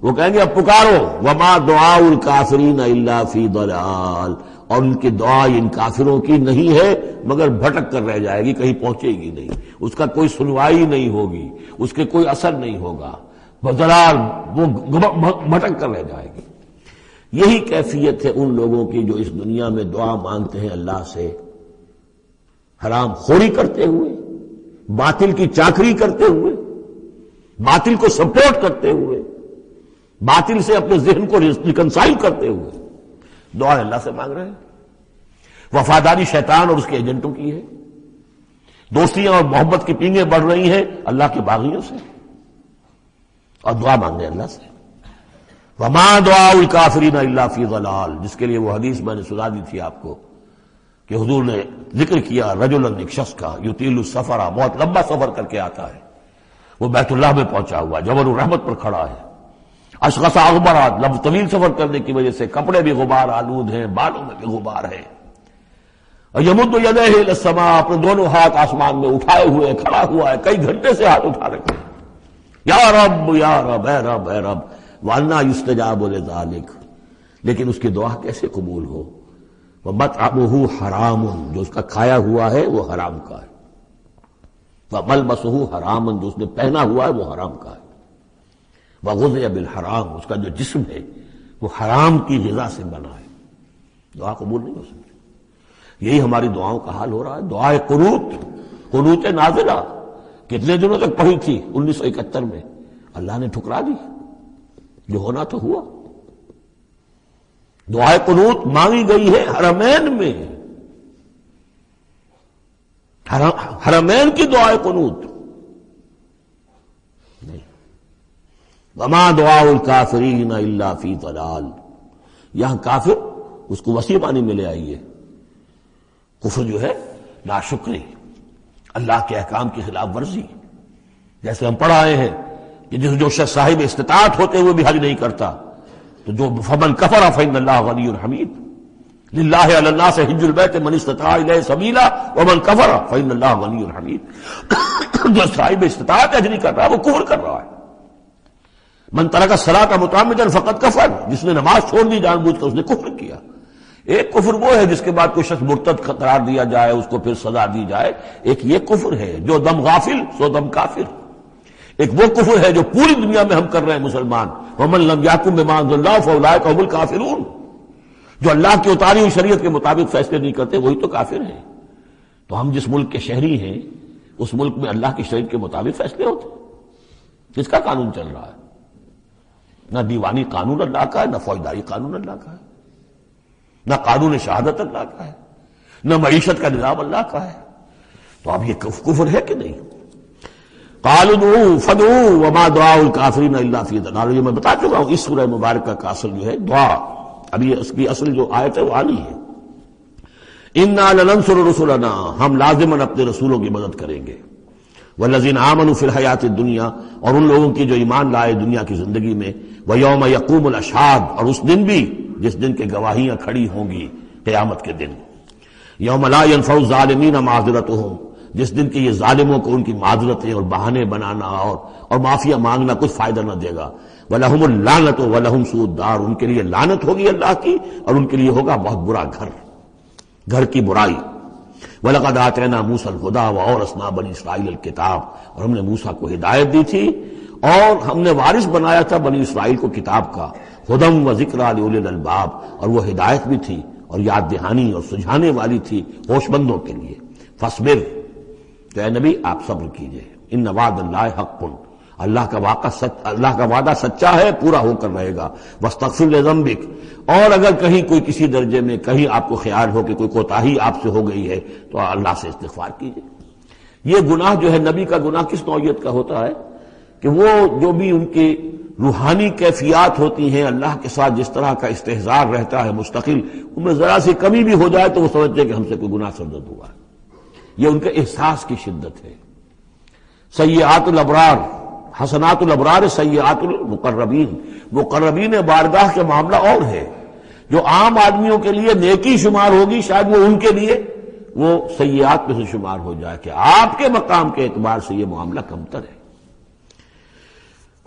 S2: وہ کہیں گے اب پکارو، وما دعاء الکافرین الا فی ضلال، اور ان کی دعا ان کافروں کی نہیں ہے مگر بھٹک کر رہ جائے گی، کہیں پہنچے گی نہیں، اس کا کوئی سنوائی نہیں ہوگی، اس کے کوئی اثر نہیں ہوگا، ضلال، وہ بھٹک کر رہ جائے گی۔ یہی کیفیت ہے ان لوگوں کی جو اس دنیا میں دعا مانگتے ہیں اللہ سے، حرام خوری کرتے ہوئے، باطل کی چاکری کرتے ہوئے، باطل کو سپورٹ کرتے ہوئے، باطل سے اپنے ذہن کو ریکنسائل کرتے ہوئے دعا اللہ سے مانگ رہے ہیں۔ وفاداری شیطان اور اس کے ایجنٹوں کی ہے، دوستیاں اور محبت کی پینگیں بڑھ رہی ہیں اللہ کے باغیوں سے، اور دعا مانگے اللہ سے۔ وما دعاء الکافرین الا فی ضلال، جس کے لیے وہ حدیث میں نے سنا دی تھی آپ کو کہ حضور نے ذکر کیا رجلا، ایک شخص کا، یطیل السفر، بہت لمبا سفر کر کے آتا ہے، وہ بیت اللہ میں پہنچا ہوا جبل الرحمت پر کھڑا ہے، اشخص اغبرا، طویل سفر کرنے کی وجہ سے کپڑے بھی غبار آلود ہیں، بالوں میں بھی غبار ہے، اور یمد یدیہ الی السماء، اپنے دونوں ہاتھ آسمان میں اٹھائے ہوئے کھڑا ہوا ہے، کئی گھنٹے سے ہاتھ اٹھا رکھے ہیں، یا رب یا رب، اے رب اے رب، وَأَنَّىٰ يُسْتَجَابُ لِذَٰلِكَ، لیکن اس کی دعا کیسے قبول ہو؟ وَمَطْعَمُهُ حَرَامٌ، جو اس کا کھایا ہوا ہے وہ حرام کا ہے، وَمَلْبَسُهُ حَرَامٌ، جو اس نے پہنا ہوا ہے وہ حرام کا ہے، وَغُذِيَ بِالْحَرَامِ، اس کا جو جسم ہے وہ حرام کی غذا سے بنا ہے، دعا قبول نہیں ہو سکتی۔ یہی ہماری دعاؤں کا حال ہو رہا ہے۔ دعائے قنوت نازلہ کتنے دنوں تک پڑھی تھی 1971 میں، اللہ نے ٹھکرا دی، جو ہونا تو ہوا۔ دعائے قنوت مانگی گئی ہے حرمین میں، حرمین کی دعائے قنوت نہیں۔ وما دعاء الکافرین الا فی ضلال، یہاں کافر اس کو وسیع معنی میں لے آئیے، کفر جو ہے ناشکری، اللہ کے احکام کی خلاف ورزی، جیسے ہم پڑھ آئے ہیں کہ جو شخص صاحب استطاعت ہوتے ہوئے بھی حج نہیں کرتا، تو جو فمن کفر فإن اللہ غنی حمید، للہ علی الناس حج البیت من استطاع الیہ سبیلا ومن کفر فإن اللہ غنی حمید، جو صاحب استطاعت حج نہیں کر رہا وہ کفر کر رہا ہے۔ من ترک الصلاۃ متعمدا فقد کفر، جس نے نماز چھوڑ دی جان بوجھ کر اس نے کفر کیا۔ ایک کفر وہ ہے جس کے بعد کوئی شخص مرتد قرار دیا جائے، اس کو پھر سزا دی جائے، ایک یہ کفر ہے جو دم غافل سو دم کافر، ایک وہ کفر ہے جو پوری دنیا میں ہم کر رہے ہیں مسلمان، ومن لم یحکم بما انزل اللہ فاولئک هم الکافرون، جو اللہ کی اتاری ہوئی شریعت کے مطابق فیصلے نہیں کرتے وہی تو کافر ہیں۔ تو ہم جس ملک کے شہری ہیں اس ملک میں اللہ کی شریعت کے مطابق فیصلے ہوتے ہیں، کس کا قانون چل رہا ہے؟ نہ دیوانی قانون اللہ کا ہے، نہ فوجداری قانون اللہ کا ہے، نہ قانون شہادت اللہ کا ہے، نہ معیشت کا نظام اللہ کا ہے۔ تو اب یہ کفر ہے کہ نہیں؟ قالوا ادعوا فدعوا وما دعاء الکافرین الا فی ضلال، یہ میں بتا چکا ہوں، اس سورہ مبارکہ کا اصل جو ہے دعا، ابھی اس کی اصل جو آیت ہے وہ آنی ہے۔ انا لننصر رسلنا، ہم لازماً اپنے رسولوں کی مدد کریں گے، والذین آمنوا فی الحیات الدنیا، اور ان لوگوں کی جو ایمان لائے دنیا کی زندگی میں، ویوم یقوم الاشہاد، اور اس دن بھی جس دن کے گواہیاں کھڑی ہوں گی قیامت کے دن، یوم لا ینفع الظالمین معذرتہم، جس دن کے یہ ظالموں کو ان کی معذرتیں اور بہانے بنانا اور معافیا مانگنا کچھ فائدہ نہ دے گا، وَلَهُمُ اللَّعْنَةُ وَلَهُمْ سُوءُ الدَّارِ، ان کے لیے لعنت ہوگی اللہ کی اور ان کے لیے ہوگا بہت برا گھر کی برائی۔ وَلَقَدْ آتَيْنَا مُوسَى الْهُدَىٰ وَأَوْرَثْنَا بَنِي إِسْرَائِيلَ الْكِتَابَ، اور ہم نے موسیٰ کو ہدایت دی تھی اور ہم نے وارث بنایا تھا بنی اسرائیل کو کتاب کا، ہدی وذکریٰ لأولی الألباب، اور وہ ہدایت بھی تھی اور یاد دہانی اور سجھانے والی تھی ہوش مندوں کے لیے۔ فاصبر، تو اے نبی آپ صبر کیجئے، ان وعد اللہ حق، اللہ کا وعدہ سچا ہے، پورا ہو کر رہے گا. واستغفر لذنبک، اور اگر کہیں کوئی کسی درجے میں کہیں آپ کو خیال ہو کہ کوئی کوتاہی آپ سے ہو گئی ہے تو اللہ سے استغفار کیجیے. یہ گناہ جو ہے نبی کا گناہ کس نوعیت کا ہوتا ہے کہ وہ جو بھی ان کی روحانی کیفیات ہوتی ہیں، اللہ کے ساتھ جس طرح کا استحضار رہتا ہے مستقل، ان میں ذرا سی کمی بھی ہو جائے تو وہ سمجھتے ہیں کہ ہم سے کوئی گناہ سرزد ہوا ہے. یہ ان کے احساس کی شدت ہے. سیئات الابرار حسنات الابرار سیئات المقربین، مقربین بارگاہ کے معاملہ اور ہے. جو عام آدمیوں کے لیے نیکی شمار ہوگی شاید وہ ان کے لیے وہ سیئات میں سے شمار ہو جائے کہ آپ کے مقام کے اعتبار سے یہ معاملہ کمتر ہے.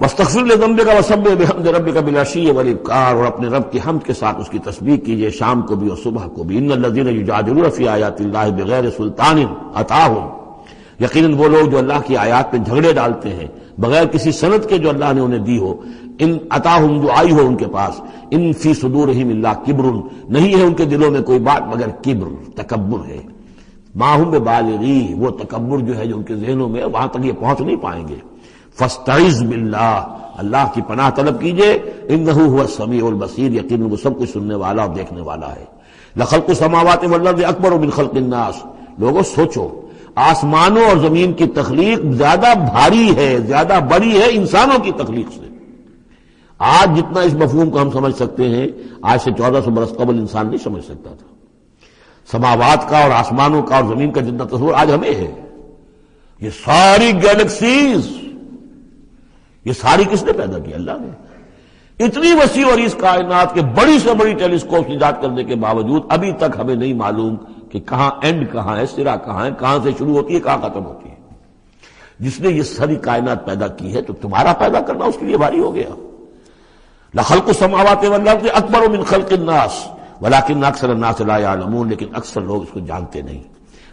S2: واستغفر لذنبک وسبح بحمد ربک بالعشی والابکار، اور اپنے رب کی حمد کے ساتھ اس کی تسبیح کیجیے شام کو بھی اور صبح کو بھی. ان الذین یجادلون فی آیات اللہ بغیر سلطان اتاہم، یقیناً وہ لوگ جو اللہ کی آیات پہ جھگڑے ڈالتے ہیں بغیر کسی سند کے جو اللہ نے انہیں دی ہو، ان اتاہم جو آئی ہو ان کے پاس، ان فی صدورہم الا کبر، نہیں ہے ان کے دلوں میں کوئی بات مگر کبر، تکبر ہے. ما ہم ببالغی، وہ تکبر جو ہے جو ان کے ذہنوں میں وہاں تک یہ پہنچ نہیں پائیں گے. فاستعذ باللہ، اللہ کی پناہ طلب کیجئے. انہ هو السمیع البصیر، یقیناً وہ سب کچھ سننے والا اور دیکھنے والا ہے. لخلق السماوات والارض اکبر من خلق الناس، لوگوں سوچو آسمانوں اور زمین کی تخلیق زیادہ بھاری ہے، زیادہ بڑی ہے انسانوں کی تخلیق سے. آج جتنا اس مفہوم کو ہم سمجھ سکتے ہیں آج سے 1400 برس قبل انسان نہیں سمجھ سکتا تھا. سماوات کا اور آسمانوں کا اور زمین کا جتنا تصور آج ہمیں ہے. یہ ساری گیلیکسیز، یہ ساری کس نے پیدا کی؟ اللہ نے. اتنی وسیع اور اس کائنات کے بڑی سے بڑی ٹیلیسکوپ ایجاد کرنے کے باوجود ابھی تک ہمیں نہیں معلوم کہ کہاں اینڈ کہاں ہے، سرا کہاں ہے، کہاں سے شروع ہوتی ہے کہاں ختم ہوتی ہے. جس نے یہ ساری کائنات پیدا کی ہے تو تمہارا پیدا کرنا اس کے لیے بھاری ہو گیا. لخلق السماوات والارض اکبر من خلق الناس ولکن اکثر الناس لا یعلمون، لیکن اکثر لوگ اس کو جانتے نہیں.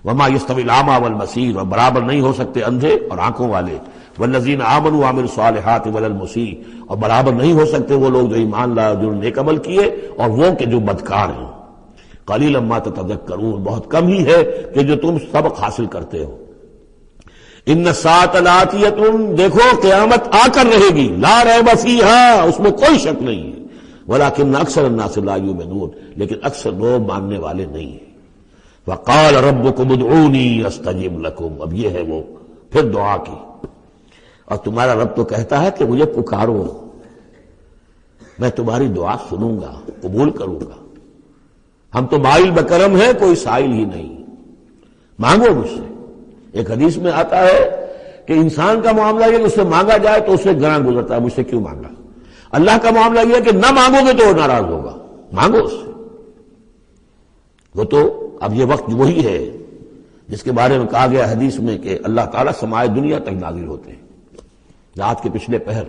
S2: وما یستوی الاعمی والبصیر، اور برابر نہیں ہو سکتے اندھے اور آنکھوں والے. والذین آمنوا وعملوا الصالحات ولا المسیء، اور برابر نہیں ہو سکتے وہ لوگ جو ایمان لائے جو نیک عمل کیے اور وہ کہ جو بدکار ہیں. قلیلا ما تتذکرون، بہت کم ہی ہے کہ جو تم سبق حاصل کرتے ہو. ان الساعۃ لآتیۃ، دیکھو قیامت آ کر رہے گی. لا ریب فیہا، اس میں کوئی شک نہیں ہے. ولکن اکثر الناس لا یؤمنون، لیکن اکثر لوگ ماننے والے نہیں ہیں. وقال ربکم ادعونی استجب لکم، اب یہ ہے وہ پھر دعا کی. اور تمہارا رب تو کہتا ہے کہ مجھے پکارو، میں تمہاری دعا سنوں گا، قبول کروں گا. ہم تو مائل بکرم ہیں، کوئی سائل ہی نہیں. مانگو مجھ سے. ایک حدیث میں آتا ہے کہ انسان کا معاملہ یہ کہ اس سے مانگا جائے تو اس سے گراں گزرتا ہے، مجھ سے کیوں مانگا. اللہ کا معاملہ یہ ہے کہ نہ مانگو گے تو وہ ناراض ہوگا. مانگو اس سے. وہ تو اب یہ وقت وہی ہے جس کے بارے میں کہا گیا حدیث میں کہ اللہ تعالیٰ سمائے دنیا تک نازل ہوتے ہیں رات کے پچھلے پہر،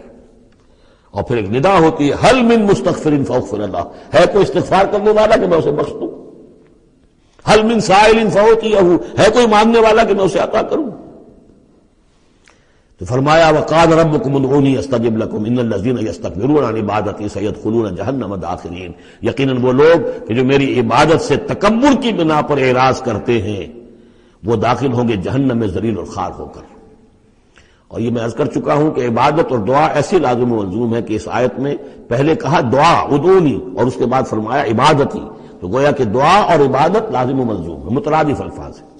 S2: اور پھر ایک ندا ہوتی ہے حل من مستغفر فاغفر اللہ، ہے کوئی استغفار کرنے والا کہ میں اسے بخش دوں. حل من سائل فاعطیہ، ہے کوئی مانگنے والا کہ میں اسے عطا کروں. تو فرمایا وقال ربکم ادعونی استجب لکم ان الذین یستکبرون عن عبادتی سیدخلون جہنم داخرین، یقیناً وہ لوگ کہ جو میری عبادت سے تکبر کی بنا پر اعراض کرتے ہیں وہ داخل ہوں گے جہنم میں ذلیل اور خوار ہو کر. اور یہ میں عرض کر چکا ہوں کہ عبادت اور دعا ایسی لازم و ملزوم ہے کہ اس آیت میں پہلے کہا دعا ادعونی اور اس کے بعد فرمایا عبادتی، تو گویا کہ دعا اور عبادت لازم و ملزوم ہے، مترادف الفاظ ہیں.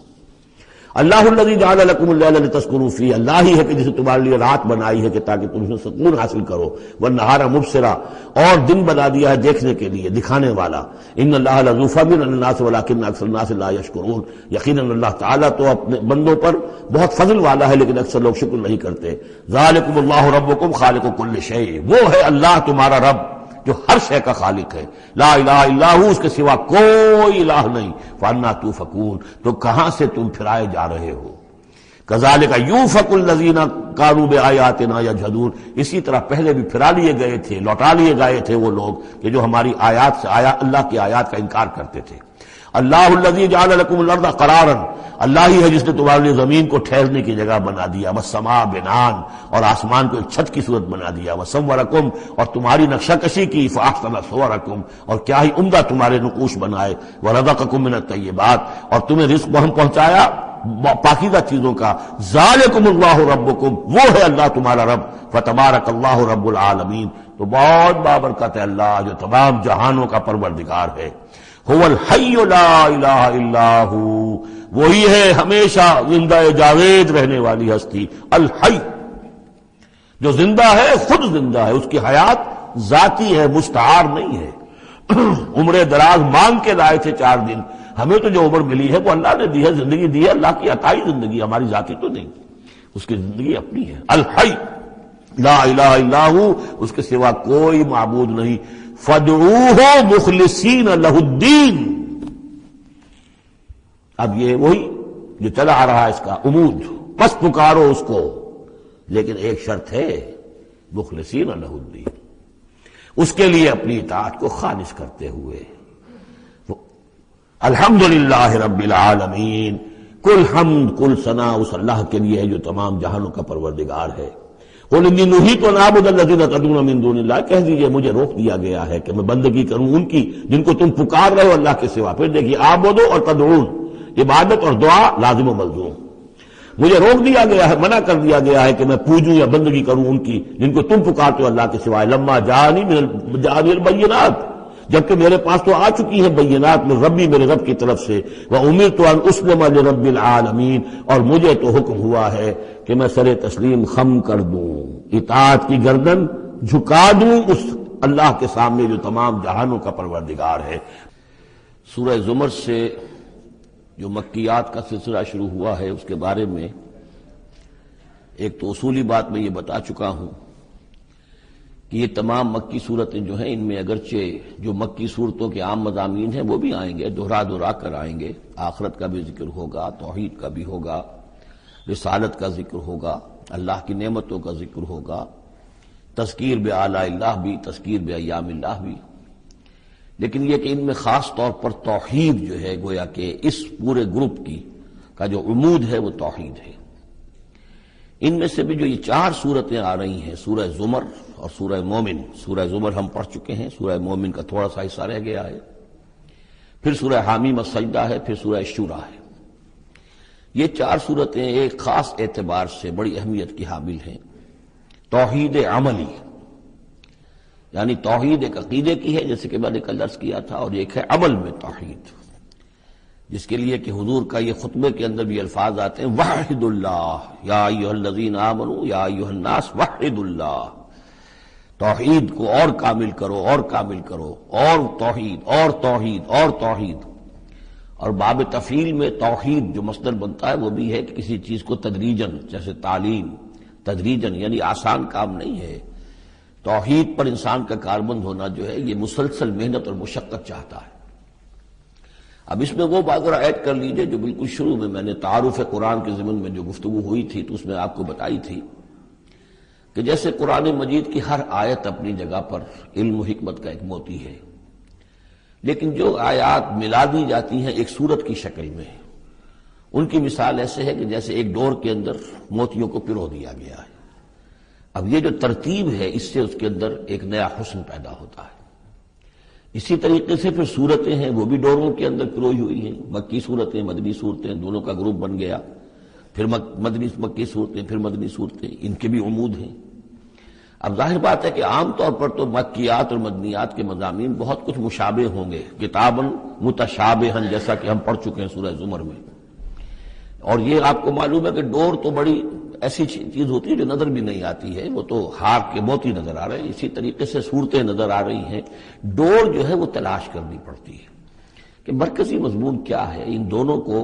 S2: اللہ الذی جعل لکم اللیل لتسکنوا فیہ، اللہ ہی ہے کہ جسے تمہارے لیے رات بنائی ہے کہ تاکہ تم اس میں سکون حاصل کرو. والنہار مبصرا، اور دن بنا دیا ہے دیکھنے کے لیے، دکھانے والا. ان اللہ لذو فضل علی الناس ولکن اکثر الناس لا یشکرون، یقیناً اللہ تعالیٰ تو اپنے بندوں پر بہت فضل والا ہے لیکن اکثر لوگ شکر نہیں کرتے. ذالکم اللہ ربکم خالق کل شیء، وہ ہے اللہ تمہارا رب جو ہر شے کا خالق ہے. لا الہ الا ہو، اس کے سوا کوئی الہ نہیں. فانا توفکون، تو کہاں سے تم پھرائے جا رہے ہو. کذالک یوفک الذین کانوا بآیاتنا یجحدون، اسی طرح پہلے بھی پھرا لیے گئے تھے، لوٹا لیے گئے تھے وہ لوگ کہ جو ہماری آیات سے اللہ کی آیات کا انکار کرتے تھے. اللہ الذی جعل لکم الارض قرارا، اللہ ہی ہے جس نے تمہارے لیے زمین کو ٹھہرنے کی جگہ بنا دیا. والسماء بناء، اور آسمان کو ایک چھت کی صورت بنا دیا. وصورکم، اور تمہاری نقشہ کشی کی. فاحسن صورکم، اور کیا ہی عمدہ تمہارے نقوش بنائے. ورزقکم من الطیبات، اور تمہیں رزق ہم پہنچایا پاکیزہ چیزوں کا. ذالکم اللہ ربکم، وہ ہے اللہ تمہارا رب. فتبارک اللہ رب العالمین، تو بہت بابرکت ہے اللہ جو تمام جہانوں کا پروردگار ہے. هو الحی لا الہ الا ہو، وہی ہے ہمیشہ زندہ جاوید رہنے والی ہستی. الحی، جو زندہ ہے خود زندہ ہے، اس کی حیات ذاتی ہے، مستعار نہیں ہے. عمر دراز مانگ کے لائے تھے 4 دن، ہمیں تو جو عمر ملی ہے وہ اللہ نے دی ہے، زندگی دی ہے، اللہ کی عطائی زندگی، ہماری ذاتی تو نہیں، اس کی زندگی اپنی ہے. الحی لا الہ الا ہو، اس کے سوا کوئی معبود نہیں. فادعوہ مخلصین لہ الدین. اب یہ وہی جو چلا آ رہا ہے اس کا عمود، پس پکارو اس کو، لیکن ایک شرط ہے، مخلصین لہ الدین، اس کے لیے اپنی اطاعت کو خالص کرتے ہوئے. الحمدللہ رب العالمین، کل حمد کل ثنا اس اللہ کے لیے ہے جو تمام جہانوں کا پروردگار ہے. قل انی نہیت ان اعبد الذین تدعون من دون اللہ، کہہ دیجئے مجھے روک دیا گیا ہے کہ میں بندگی کروں ان کی جن کو تم پکار رہے ہو اللہ کے سوا. پھر دیکھیے اعبدو اور تدعون، عبادت اور دعا لازم و ملزوم. مجھے روک دیا گیا ہے، منع کر دیا گیا ہے کہ میں پوجوں یا بندگی کروں ان کی جن کو تم پکارتے ہو اللہ کے سوائے. لما جانی البینات، جبکہ میرے پاس تو آ چکی ہیں بینات من ربی، میرے رب کی طرف سے. وامرت ان اسلم لرب العالمین، اور مجھے تو حکم ہوا ہے کہ میں سر تسلیم خم کر دوں، اطاعت کی گردن جھکا دوں اس اللہ کے سامنے جو تمام جہانوں کا پروردگار ہے. سورہ زمر سے جو مکیات کا سلسلہ شروع ہوا ہے اس کے بارے میں ایک تو اصولی بات میں یہ بتا چکا ہوں کہ یہ تمام مکی صورتیں جو ہیں ان میں اگرچہ جو مکی صورتوں کے عام مضامین ہیں وہ بھی آئیں گے، دہرا کر آئیں گے. آخرت کا بھی ذکر ہوگا، توحید کا بھی ہوگا، رسالت کا ذکر ہوگا، اللہ کی نعمتوں کا ذکر ہوگا، تذکیر بآلاء اللہ بھی، تذکیر بایام اللہ بھی. لیکن یہ کہ ان میں خاص طور پر توحید جو ہے گویا کہ اس پورے گروپ کا جو عمود ہے وہ توحید ہے. ان میں سے بھی جو یہ 4 صورتیں آ رہی ہیں، سورہ زمر اور سورہ مومن. سورہ زمر ہم پڑھ چکے ہیں، سورہ مومن کا تھوڑا سا حصہ رہ گیا ہے، پھر سورہ حامیم السجدہ ہے، پھر سورہ شورى ہے. یہ 4 صورتیں ایک خاص اعتبار سے بڑی اہمیت کی حامل ہیں. توحید عملی، یعنی توحید ایک عقیدے کی ہے جیسے کہ میں نے کل عرض کیا تھا، اور ایک ہے عمل میں توحید، جس کے لیے کہ حضور کا یہ خطبے کے اندر بھی الفاظ آتے ہیں وحد اللہ یا ایھا الذین آمنوا یا ایھا الناس وحد اللہ. توحید کو اور کامل کرو، اور کامل کرو، اور توحید اور توحید اور توحید. اور باب تفعیل میں توحید جو مصدر بنتا ہے وہ بھی ہے کہ کسی چیز کو تدریجن، جیسے تعلیم تدریجن، یعنی آسان کام نہیں ہے. توحید پر انسان کا کاربند ہونا جو ہے یہ مسلسل محنت اور مشقت چاہتا ہے. اب اس میں وہ بات ذرا ایڈ کر لیجئے جو بالکل شروع میں نے تعارف قرآن کے ضمن میں جو گفتگو ہوئی تھی تو اس میں آپ کو بتائی تھی کہ جیسے قرآن مجید کی ہر آیت اپنی جگہ پر علم و حکمت کا ایک موتی ہے، لیکن جو آیات ملا دی جاتی ہیں ایک صورت کی شکل میں، ان کی مثال ایسے ہے کہ جیسے ایک ڈور کے اندر موتیوں کو پرو دیا گیا ہے. اب یہ جو ترتیب ہے اس سے اس کے اندر ایک نیا حسن پیدا ہوتا ہے. اسی طریقے سے پھر صورتیں ہیں وہ بھی ڈوروں کے اندر پروئی ہوئی ہیں، مکی صورتیں مدنی صورتیں، دونوں کا گروپ بن گیا. پھر مکی صورتیں، پھر مدنی صورتیں، ان کے بھی عمود ہیں. اب ظاہر بات ہے کہ عام طور پر تو مکیات اور مدنیات کے مضامین بہت کچھ مشابہ ہوں گے، کتاباً متشابہاً، جیسا کہ ہم پڑھ چکے ہیں سورہ زمر میں. اور یہ آپ کو معلوم ہے کہ ڈور تو بڑی ایسی چیز ہوتی ہے جو نظر بھی نہیں آتی ہے، وہ تو ہار کے موتی نظر آ رہے ہیں. اسی طریقے سے صورتیں نظر آ رہی ہیں، ڈور جو ہے وہ تلاش کرنی پڑتی ہے کہ مرکزی مضمون کیا ہے، ان دونوں کو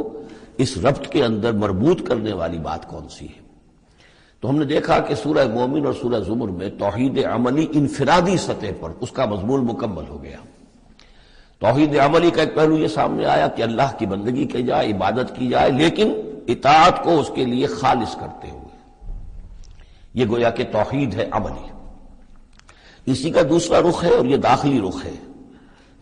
S2: اس ربط کے اندر مربوط کرنے والی بات کون سی ہے. تو ہم نے دیکھا کہ سورہ مومن اور سورہ زمر میں توحید عملی انفرادی سطح پر اس کا مضمون مکمل ہو گیا. توحید عملی کا ایک پہلو یہ سامنے آیا کہ اللہ کی بندگی کی جائے، عبادت کی جائے، لیکن اطاعت کو اس کے لیے خالص کرتے ہوئے. یہ گویا کہ توحید ہے عملی. اسی کا دوسرا رخ ہے اور یہ داخلی رخ ہے،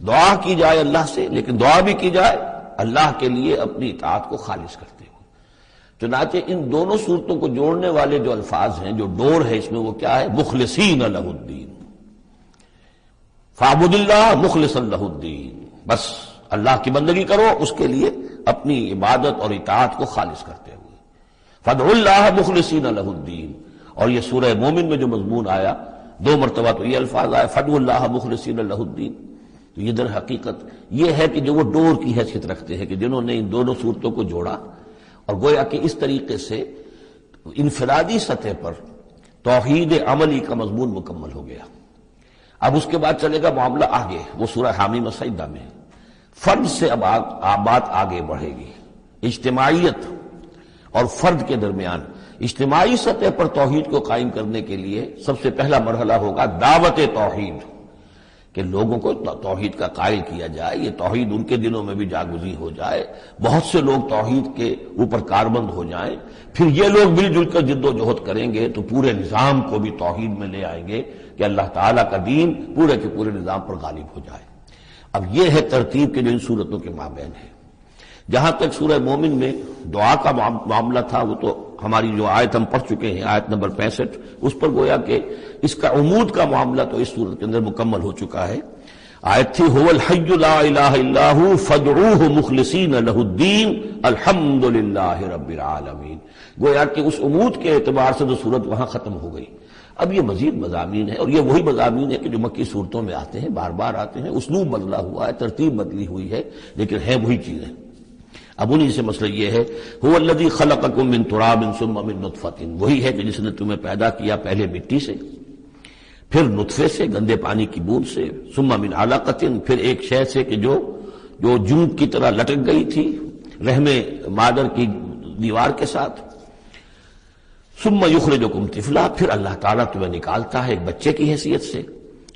S2: دعا کی جائے اللہ سے، لیکن دعا بھی کی جائے اللہ کے لیے اپنی اطاعت کو خالص کرتے ہوئے. چنانچہ ان دونوں صورتوں کو جوڑنے والے جو الفاظ ہیں، جو ڈور ہے اس میں، وہ کیا ہے؟ مخلصین لہ الدین، فاعبد اللہ مخلصا لہ الدین. بس اللہ کی بندگی کرو، اس کے لیے اپنی عبادت اور اطاعت کو خالص کرتے ہوئے. فادعوا اللہ مخلصین لہ الدین. اور یہ سورہ مومن میں جو مضمون آیا 2 مرتبہ تو یہ الفاظ آئے فادعوا اللہ مخلصین لہ الدین. تو یہ در حقیقت یہ ہے کہ جو وہ ڈور کی حیثیت رکھتے ہیں کہ جنہوں نے ان دونوں صورتوں کو جوڑا اور گویا کہ اس طریقے سے انفرادی سطح پر توحید عملی کا مضمون مکمل ہو گیا. اب اس کے بعد چلے گا معاملہ آگے، وہ سورہ حامیم سجدہ میں فرد سے اب بات آگے بڑھے گی. اجتماعیت اور فرد کے درمیان اجتماعی سطح پر توحید کو قائم کرنے کے لیے سب سے پہلا مرحلہ ہوگا دعوت توحید، کہ لوگوں کو توحید کا قائل کیا جائے، یہ توحید ان کے دلوں میں بھی جاگزی ہو جائے، بہت سے لوگ توحید کے اوپر کاربند ہو جائیں، پھر یہ لوگ مل جل کر جد و جہد کریں گے تو پورے نظام کو بھی توحید میں لے آئیں گے کہ اللہ تعالیٰ کا دین پورے کے پورے نظام پر غالب ہو جائے. اب یہ ہے ترتیب کے جو ان صورتوں کے مابین ہے. جہاں تک سورہ مومن میں دعا کا معاملہ تھا وہ تو ہماری جو آیت ہم پڑھ چکے ہیں، آیت نمبر 65، اس پر گویا کہ اس کا عمود کا معاملہ تو اس صورت کے اندر مکمل ہو چکا ہے. آیت تھی هو الحی لا الہ الا هو فادعوه مخلصین لہ الدین الحمد للہ رب العالمین. گویا کہ اس عمود کے اعتبار سے تو صورت وہاں ختم ہو گئی. اب یہ مزید مضامین ہے اور یہ وہی مضامین ہے کہ جو مکی صورتوں میں آتے ہیں، بار بار آتے ہیں. اسلوب بدلا ہوا ہے، ترتیب بدلی ہوئی ہے، لیکن ہیں وہی چیزیں. اب انہی سے مسئلہ یہ ہے هو الذی خلقکم من تراب ثم من نطفۃ، وہی ہے کہ جس نے تمہیں پیدا کیا پہلے مٹی سے، پھر نطفے سے، گندے پانی کی بوند سے، ثم من علقۃ، پھر ایک شے سے کہ جو جون کی طرح لٹک گئی تھی رحم مادر کی دیوار کے ساتھ، ثم یخرجکم طفلا، پھر اللہ تعالیٰ تمہیں نکالتا ہے ایک بچے کی حیثیت سے،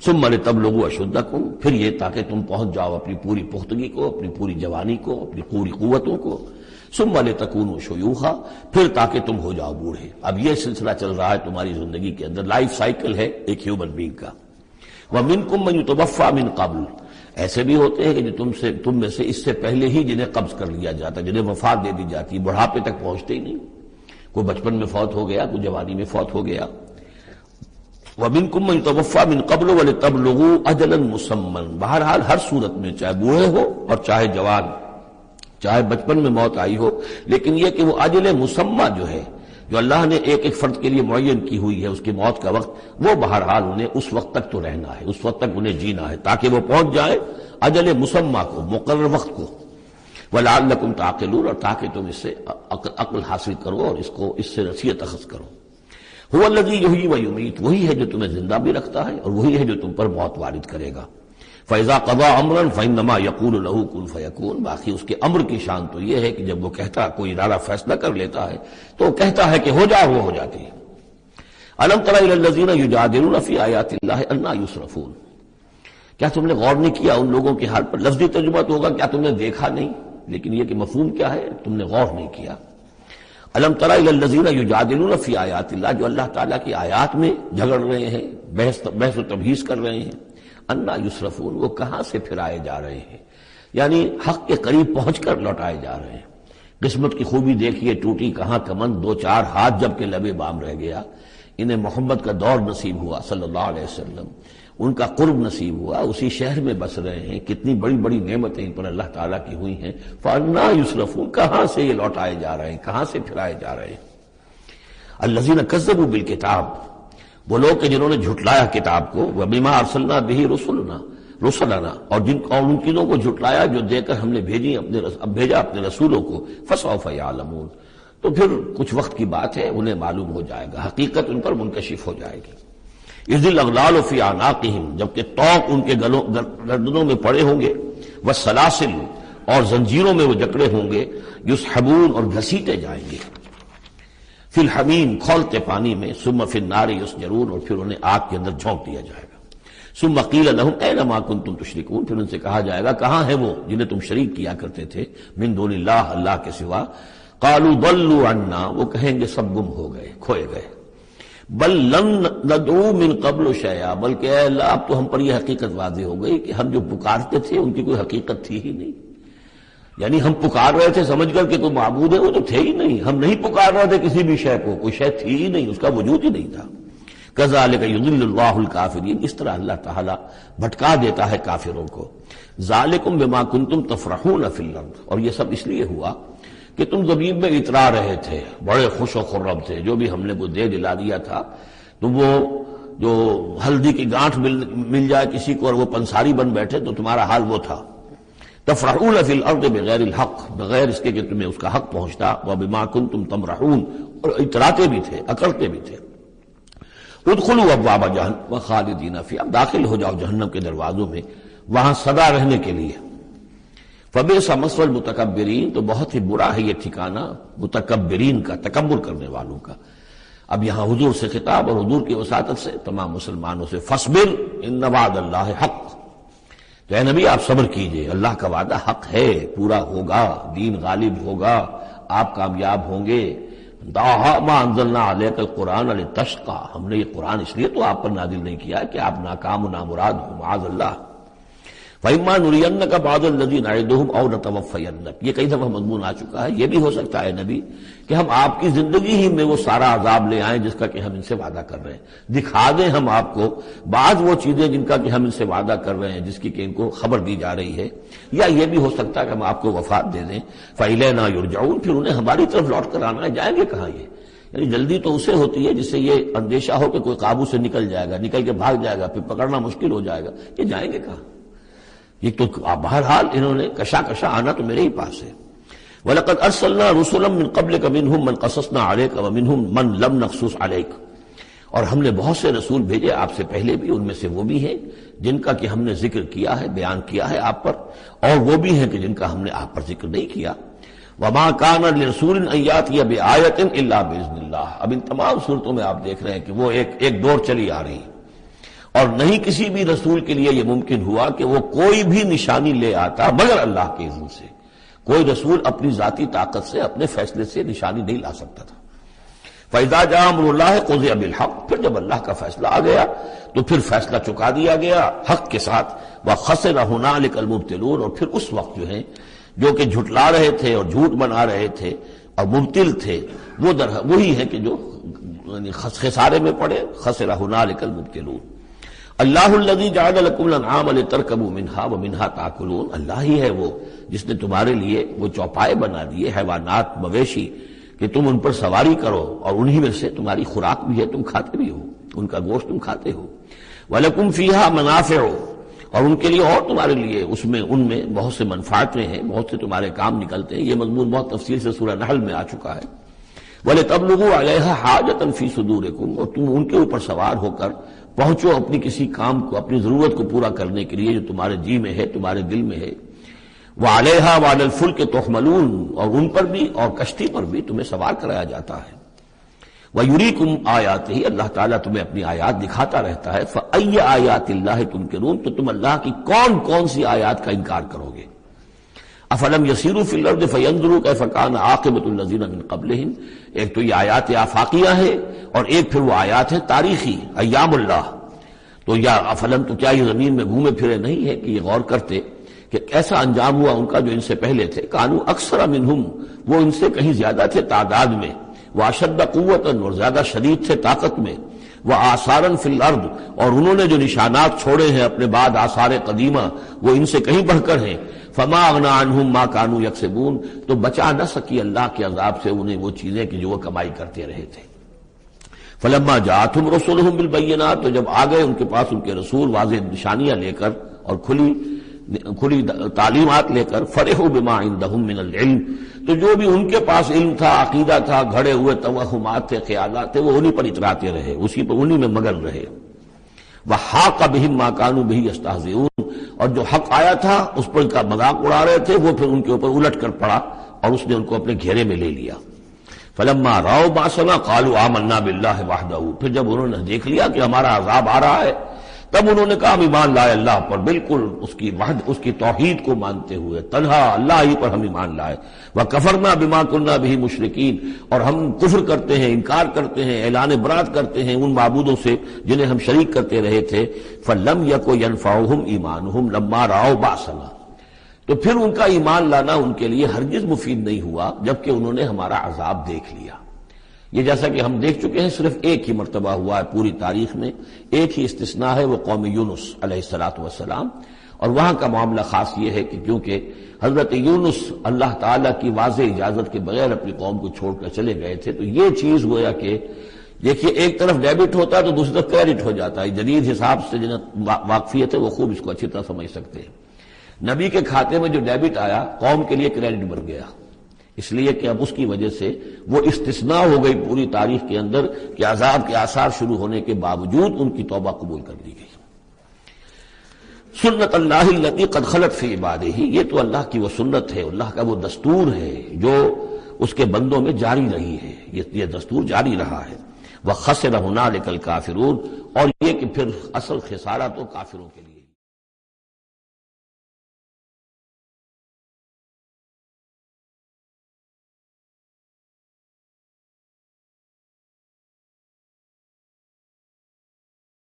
S2: ثم لتبلغوا اشدکم، پھر یہ تاکہ تم پہنچ جاؤ اپنی پوری پختگی کو، اپنی پوری جوانی کو، اپنی پوری قوتوں کو، ثم لتکونوا شیوخا، پھر تاکہ تم ہو جاؤ بوڑھے. اب یہ سلسلہ چل رہا ہے تمہاری زندگی کے اندر، لائف سائیکل ہے ایک ہیومن بینگ کا. ومنکم من یتوفی من قبل، ایسے بھی ہوتے ہیں کہ جو تم میں سے اس سے پہلے ہی جنہیں قبض کر لیا جاتا، جنہیں وفات دے دی جاتی، بڑھاپے تک پہنچتے ہی نہیں. کوئی بچپن میں فوت ہو گیا، کوئی جوانی میں فوت ہو گیا. وَمِنْكُمْ مَنْ يُتَوَفَّى مِنْ قَبْلُ وَلِتَبْلُغُوا أَجَلًا مُّسَمًّى، بہرحال ہر صورت میں چاہے بوڑھے ہو اور چاہے جوان، چاہے بچپن میں موت آئی ہو، لیکن یہ کہ وہ اجل مسمى جو ہے، جو اللہ نے ایک ایک فرد کے لیے معین کی ہوئی ہے اس کی موت کا وقت، وہ بہرحال انہیں اس وقت تک تو رہنا ہے، اس وقت تک انہیں جینا ہے تاکہ وہ پہنچ جائے اجل مسمى کو، مقرر وقت کو. وَلَعَلَّكُمْ تَعْقِلُونَ، اور تاکہ تم اس سے عقل حاصل کرو اور اس سے نصیحت اخذ کرو. هو الذی یحیی و یمیت، وہی ہے جو تمہیں زندہ بھی رکھتا ہے اور وہی ہے جو تم پر موت وارد کرے گا. فَإِذَا قَضَىٰ أَمْرًا فَإِنَّمَا يَقُولُ لَهُ كُن فَيَكُونُ، باقی اس کے امر کی شان تو یہ ہے کہ جب وہ کہتا کوئی ارادہ فیصلہ کر لیتا ہے تو وہ کہتا ہے کہ ہو جا، وہ ہو جاتی ہے. أَلَمْ تَرَ إِلَى الَّذِينَ يُجَادِلُونَ فِي آيَاتِ اللَّهِ أَنَّىٰ يُصْرَفُونَ، کیا تم نے غور نہیں کیا ان لوگوں کے حال پر؟ لفظی ترجمہ تو ہوگا کیا تم نے دیکھا نہیں، لیکن یہ کہ مفہوم کیا ہے، تم نے غور نہیں کیا. الم تر الی الذین یجادلون فی آیات اللہ، جو اللہ تعالیٰ کی آیات میں جھگڑ رہے ہیں، بحث و تبحیث کر رہے ہیں. انا یصرفون، وہ کہاں سے پھرائے جا رہے ہیں، یعنی حق کے قریب پہنچ کر لوٹائے جا رہے ہیں. قسمت کی خوبی دیکھیے، ٹوٹی کہاں کمند، 2-4 ہاتھ جب کہ لبے بام رہ گیا. انہیں محمد کا دور نصیب ہوا صلی اللہ علیہ وسلم، ان کا قرب نصیب ہوا، اسی شہر میں بس رہے ہیں، کتنی بڑی بڑی نعمتیں ان پر اللہ تعالیٰ کی ہوئی ہیں. فَأَنَّىٰ يُصْرَفُونَ، کہاں سے یہ لوٹائے جا رہے ہیں، کہاں سے پھرائے جا رہے ہیں. الَّذِينَ كَذَّبُوا بِالْكِتَابِ، وہ لوگ کہ جنہوں نے جھٹلایا کتاب کو، وَبِمَا أَرْسَلْنَا بِهِ رُسُلَنَا، اور ان چیزوں کو جھٹلایا جو دے کر ہم نے بھیجا اپنے رسولوں کو. فَسَوْفَ يَعْلَمُونَ، تو پھر کچھ وقت کی بات ہے، انہیں معلوم ہو جائے گا، حقیقت ان پر منکشف ہو جائے گی. اذ الاغلال فی اعناقہم، جبکہ طوق ان کے گردنوں میں پڑے ہوں گے، والسلاسل، اور زنجیروں میں وہ جکڑے ہوں گے، یسحبون، اور گھسیٹے جائیں گے، فی الحمیم، کھولتے پانی میں، ثم فی النار یسجرون، اور پھر انہیں آگ کے اندر جھونک دیا جائے گا. ثم قیل لہم این ما کنتم تشرکون، پھر ان سے کہا جائے گا کہاں ہیں وہ جنہیں تم شریک کیا کرتے تھے، من دون اللہ، اللہ کے سوا. قالوا ضلوا عنا، وہ کہیں گے سب گم ہو گئے، کھوئے گئے. بل لم ندعو من قبل شیئا، بلکہ اے اللہ اب تو ہم پر یہ حقیقت واضح ہو گئی کہ ہم جو پکارتے تھے ان کی کوئی حقیقت تھی ہی نہیں. یعنی ہم پکار رہے تھے سمجھ کر کہ کوئی معبود ہے، وہ تو تھے ہی نہیں. ہم نہیں پکار رہے تھے کسی بھی شے کو، کوئی شے تھی ہی نہیں، اس کا وجود ہی نہیں تھا. کذالک یضل اللہ الکافرین، اس طرح اللہ تعالیٰ بھٹکا دیتا ہے کافروں کو. ذالکم بما کنتم تفرحون فی الارض، اور یہ سب اس لیے ہوا کہ تم زمین میں اترا رہے تھے، بڑے خوش و خرم تھے، جو بھی ہم نے کو دے دلا دیا تھا. تم وہ جو ہلدی کی گانٹھ مل جائے کسی کو اور وہ پنساری بن بیٹھے تو تمہارا حال وہ تھا. تفرحون فی الارض بغیر الحق، بغیر اس کے کہ تمہیں اس کا حق پہنچتا. وبما کنتم تمرحون، اور اتراتے بھی تھے، اکڑتے بھی تھے. ادخلوا ابواب جہنم خالدین فیہا، داخل ہو جاؤ جہنم کے دروازوں میں، وہاں سدا رہنے کے لیے. فبئس مثوى المتکبرین، تو بہت ہی برا ہے یہ ٹھکانہ متکبرین کا، تکبر کرنے والوں کا. اب یہاں حضور سے خطاب اور حضور کی وساطت سے تمام مسلمانوں سے، فاصبر ان وعد اللہ حق، تو اے نبی آپ صبر کیجئے، اللہ کا وعدہ حق ہے، پورا ہوگا، دین غالب ہوگا، آپ کامیاب ہوں گے. ما انزلنا علیک القرآن لتشقى، ہم نے یہ قرآن اس لیے تو آپ پر نازل نہیں کیا کہ آپ ناکام و نامراد ہو، معاذ اللہ. فَإِمَّا نُرِيَنَّكَ بَعْضَ الَّذِي نَعِدُهُمْ أَوْ نَتَوَفَّيَنَّكَ، یہ کئی دفعہ مضمون آ چکا ہے. یہ بھی ہو سکتا ہے نبی کہ ہم آپ کی زندگی ہی میں وہ سارا عذاب لے آئیں جس کا کہ ہم ان سے وعدہ کر رہے ہیں، دکھا دیں ہم آپ کو بعض وہ چیزیں جن کا کہ ہم ان سے وعدہ کر رہے ہیں، جس کی کہ ان کو خبر دی جا رہی ہے. یا یہ بھی ہو سکتا ہے کہ ہم آپ کو وفات دے دیں. فَإِلَيْنَا يُرْجَعُونَ، پھر انہیں ہماری طرف لوٹ کر آنا ہے. جائیں گے کہاں یہ؟ یعنی جلدی تو اسے ہوتی ہے جس سے یہ اندیشہ ہو کہ کوئی قابو سے نکل جائے گا، نکل کے بھاگ جائے گا، پھر پکڑنا مشکل ہو جائے گا. یہ جائیں گے کہاں؟ یہ تو بہرحال انہوں نے کشا آنا تو میرے ہی پاس ہے. وَلَقَدْ أَرْسَلْنَا رُسُلًا مِّن قَبْلِكَ مِنْهُمْ مَنْ قَصَصْنَا عَلَيْكَ وَمِنْهُمْ مَنْ لَمْ نَقْصُصْ عَلَيْكَ، اور ہم نے بہت سے رسول بھیجے آپ سے پہلے بھی، ان میں سے وہ بھی ہیں جن کا کہ ہم نے ذکر کیا ہے، بیان کیا ہے آپ پر، اور وہ بھی ہیں کہ جن کا ہم نے آپ پر ذکر نہیں کیا. وَمَا كَانَ لِرَسُولٍ أَن يَأْتِيَ بِآيَةٍ إِلَّا بِإِذْنِ اللَّهِ، اب ان تمام صورتوں میں آپ دیکھ رہے ہیں کہ وہ ایک دور چلی آ رہی ہے، اور نہیں کسی بھی رسول کے لیے یہ ممکن ہوا کہ وہ کوئی بھی نشانی لے آتا مگر اللہ کے اذن سے. کوئی رسول اپنی ذاتی طاقت سے، اپنے فیصلے سے نشانی نہیں لا سکتا تھا. فَإِذَا جَاءَ أَمْرُ اللَّهِ قُضِيَ بِالْحَقِّ، پھر جب اللہ کا فیصلہ آ گیا تو پھر فیصلہ چکا دیا گیا حق کے ساتھ. وَخَسِرَ هُنَالِكَ الْمُبْطِلُونَ، اور پھر اس وقت جو کہ جھٹلا رہے تھے اور جھوٹ بنا رہے تھے اور مبتل تھے، وہ وہی ہے کہ جو خسارے میں پڑے. خَسِرَ هُنَالِكَ الْمُبْطِلُونَ. اللہ الذی جعل لکم الانعام لترکبوا منها ومنها تاکلون، اللہ ہی ہے وہ جس نے تمہارے لیے وہ چوپائے بنا دیے، حیوانات، مویشی، کہ تم ان پر سواری کرو، اور انہی میں سے تمہاری خوراک بھی ہے، تم کھاتے بھی ہو، ان کا گوشت تم کھاتے ہو. ولکم فیہا منافع، اور ان کے لیے اور تمہارے لیے ان میں بہت سے منفعتیں ہیں، بہت سے تمہارے کام نکلتے ہیں. یہ مضمون بہت تفصیل سے سورہ نحل میں آ چکا ہے. وَلِتَبْلُغُوا عَلَيْهَا حَاجَةً فِي صُدُورِكُمْ، اور تم ان کے اوپر سوار ہو کر پہنچو اپنی کسی کام کو، اپنی ضرورت کو پورا کرنے کے لیے جو تمہارے جی میں ہے، تمہارے دل میں ہے. وَعَلَيْهَا وَعَلَى الْفُلْكِ تُحْمَلُونَ، اور ان پر بھی اور کشتی پر بھی تمہیں سوار کرایا جاتا ہے. وَيُرِيكُمْ آيَاتِهِ، اللہ تعالیٰ تمہیں اپنی آیات دکھاتا رہتا ہے. فَأَيَّ آيَاتِ اللَّهِ تُنْكِرُونَ، تو تم اللہ کی کون کون سی آیات کا انکار کرو گے. افلم یسیروا فی الارض فینظروا کیف کان عاقبۃ الذین من قبلہم، ایک تو یہ آیات آفاقیہ ہے اور ایک پھر وہ آیات ہے تاریخی، ایام اللہ. تو یا افلم، تو کیا یہ زمین میں گھومے پھرے نہیں ہے کہ یہ غور کرتے کہ کیسا انجام ہوا ان کا جو ان سے پہلے تھے. کانوا اکثر منہم، وہ ان سے کہیں زیادہ تھے تعداد میں. واشد قوتاً، اور زیادہ شدید تھے طاقت میں. وآثاراً فی الارض، اور انہوں نے جو نشانات چھوڑے ہیں اپنے بعد آثار قدیمہ، وہ ان سے کہیں بڑھ کر ہیں. فما اغنی عنہم ما کانوا یکسبون، تو بچا نہ سکی اللہ کے عذاب سے انہیں وہ چیزیں کہ جو وہ کمائی کرتے رہے تھے. فلما جاءتهم رسلهم بالبینات، تو جب آ گئے ان کے پاس ان کے رسول واضح نشانیاں لے کر اور کھلی تعلیمات لے کر. فرحوا بما عندهم من العلم، تو جو بھی ان کے پاس علم تھا، عقیدہ تھا، گھڑے ہوئے توہمات تھے، خیالات تھے، وہ انہی پر اتراتے رہے، اسی پر انہی میں مگن رہے. وحاق بهم ما كانوا به يستهزئون، اور جو حق آیا تھا اس پر کا مذاق اڑا رہے تھے، وہ پھر ان کے اوپر الٹ کر پڑا اور اس نے ان کو اپنے گھیرے میں لے لیا. فلما رأوا بأسنا قالوا آمنا بالله وحده، پھر جب انہوں نے دیکھ لیا کہ ہمارا عذاب آ رہا ہے، تب انہوں نے کہا ہم ایمان لائے اللہ پر، بالکل اس کی توحید کو مانتے ہوئے، تنہا اللہ ہی پر ہم ایمان لائے. وَكَفَرْنَا بِمَا كُنَّا بِهِ مُشْرِكِينَ، اور ہم کفر کرتے ہیں، انکار کرتے ہیں، اعلان برات کرتے ہیں ان معبودوں سے جنہیں ہم شریک کرتے رہے تھے. فَلَمْ يَكُ يَنْفَعُهُمْ إِيمَانُهُمْ لَمَّا رَأَوْا بَأْسَنَا، تو پھر ان کا ایمان لانا ان کے لیے ہرگز مفید نہیں ہوا جبکہ انہوں نے ہمارا عذاب دیکھ لیا. یہ جیسا کہ ہم دیکھ چکے ہیں صرف ایک ہی مرتبہ ہوا ہے پوری تاریخ میں، ایک ہی استثناء ہے، وہ قوم یونس علیہ السلام، اور وہاں کا معاملہ خاص یہ ہے کہ کیونکہ حضرت یونس اللہ تعالیٰ کی واضح اجازت کے بغیر اپنی قوم کو چھوڑ کر چلے گئے تھے، تو یہ چیز گویا کہ دیکھیے ایک طرف ڈیبٹ ہوتا ہے تو دوسری طرف کریڈٹ ہو جاتا ہے۔ جدید حساب سے جنہیں واقفیت ہے وہ خوب اس کو اچھی طرح سمجھ سکتے ہیں۔ نبی کے کھاتے میں جو ڈیبٹ آیا قوم کے لیے کریڈٹ بن گیا، اس لیے کہ اب اس کی وجہ سے وہ استثناء ہو گئی پوری تاریخ کے اندر کہ عذاب کے آثار شروع ہونے کے باوجود ان کی توبہ قبول کر لی گئی۔ سنت اللہ التی قد خلت فی عبادہ، یہ تو اللہ کی وہ سنت ہے، اللہ کا وہ دستور ہے جو اس کے بندوں میں جاری رہی ہے، یہ دستور جاری رہا ہے۔ وَخَسِرَ هُنَالِكَ الْكَافِرُونَ، اور یہ کہ پھر اصل خسارہ تو کافروں کے لیے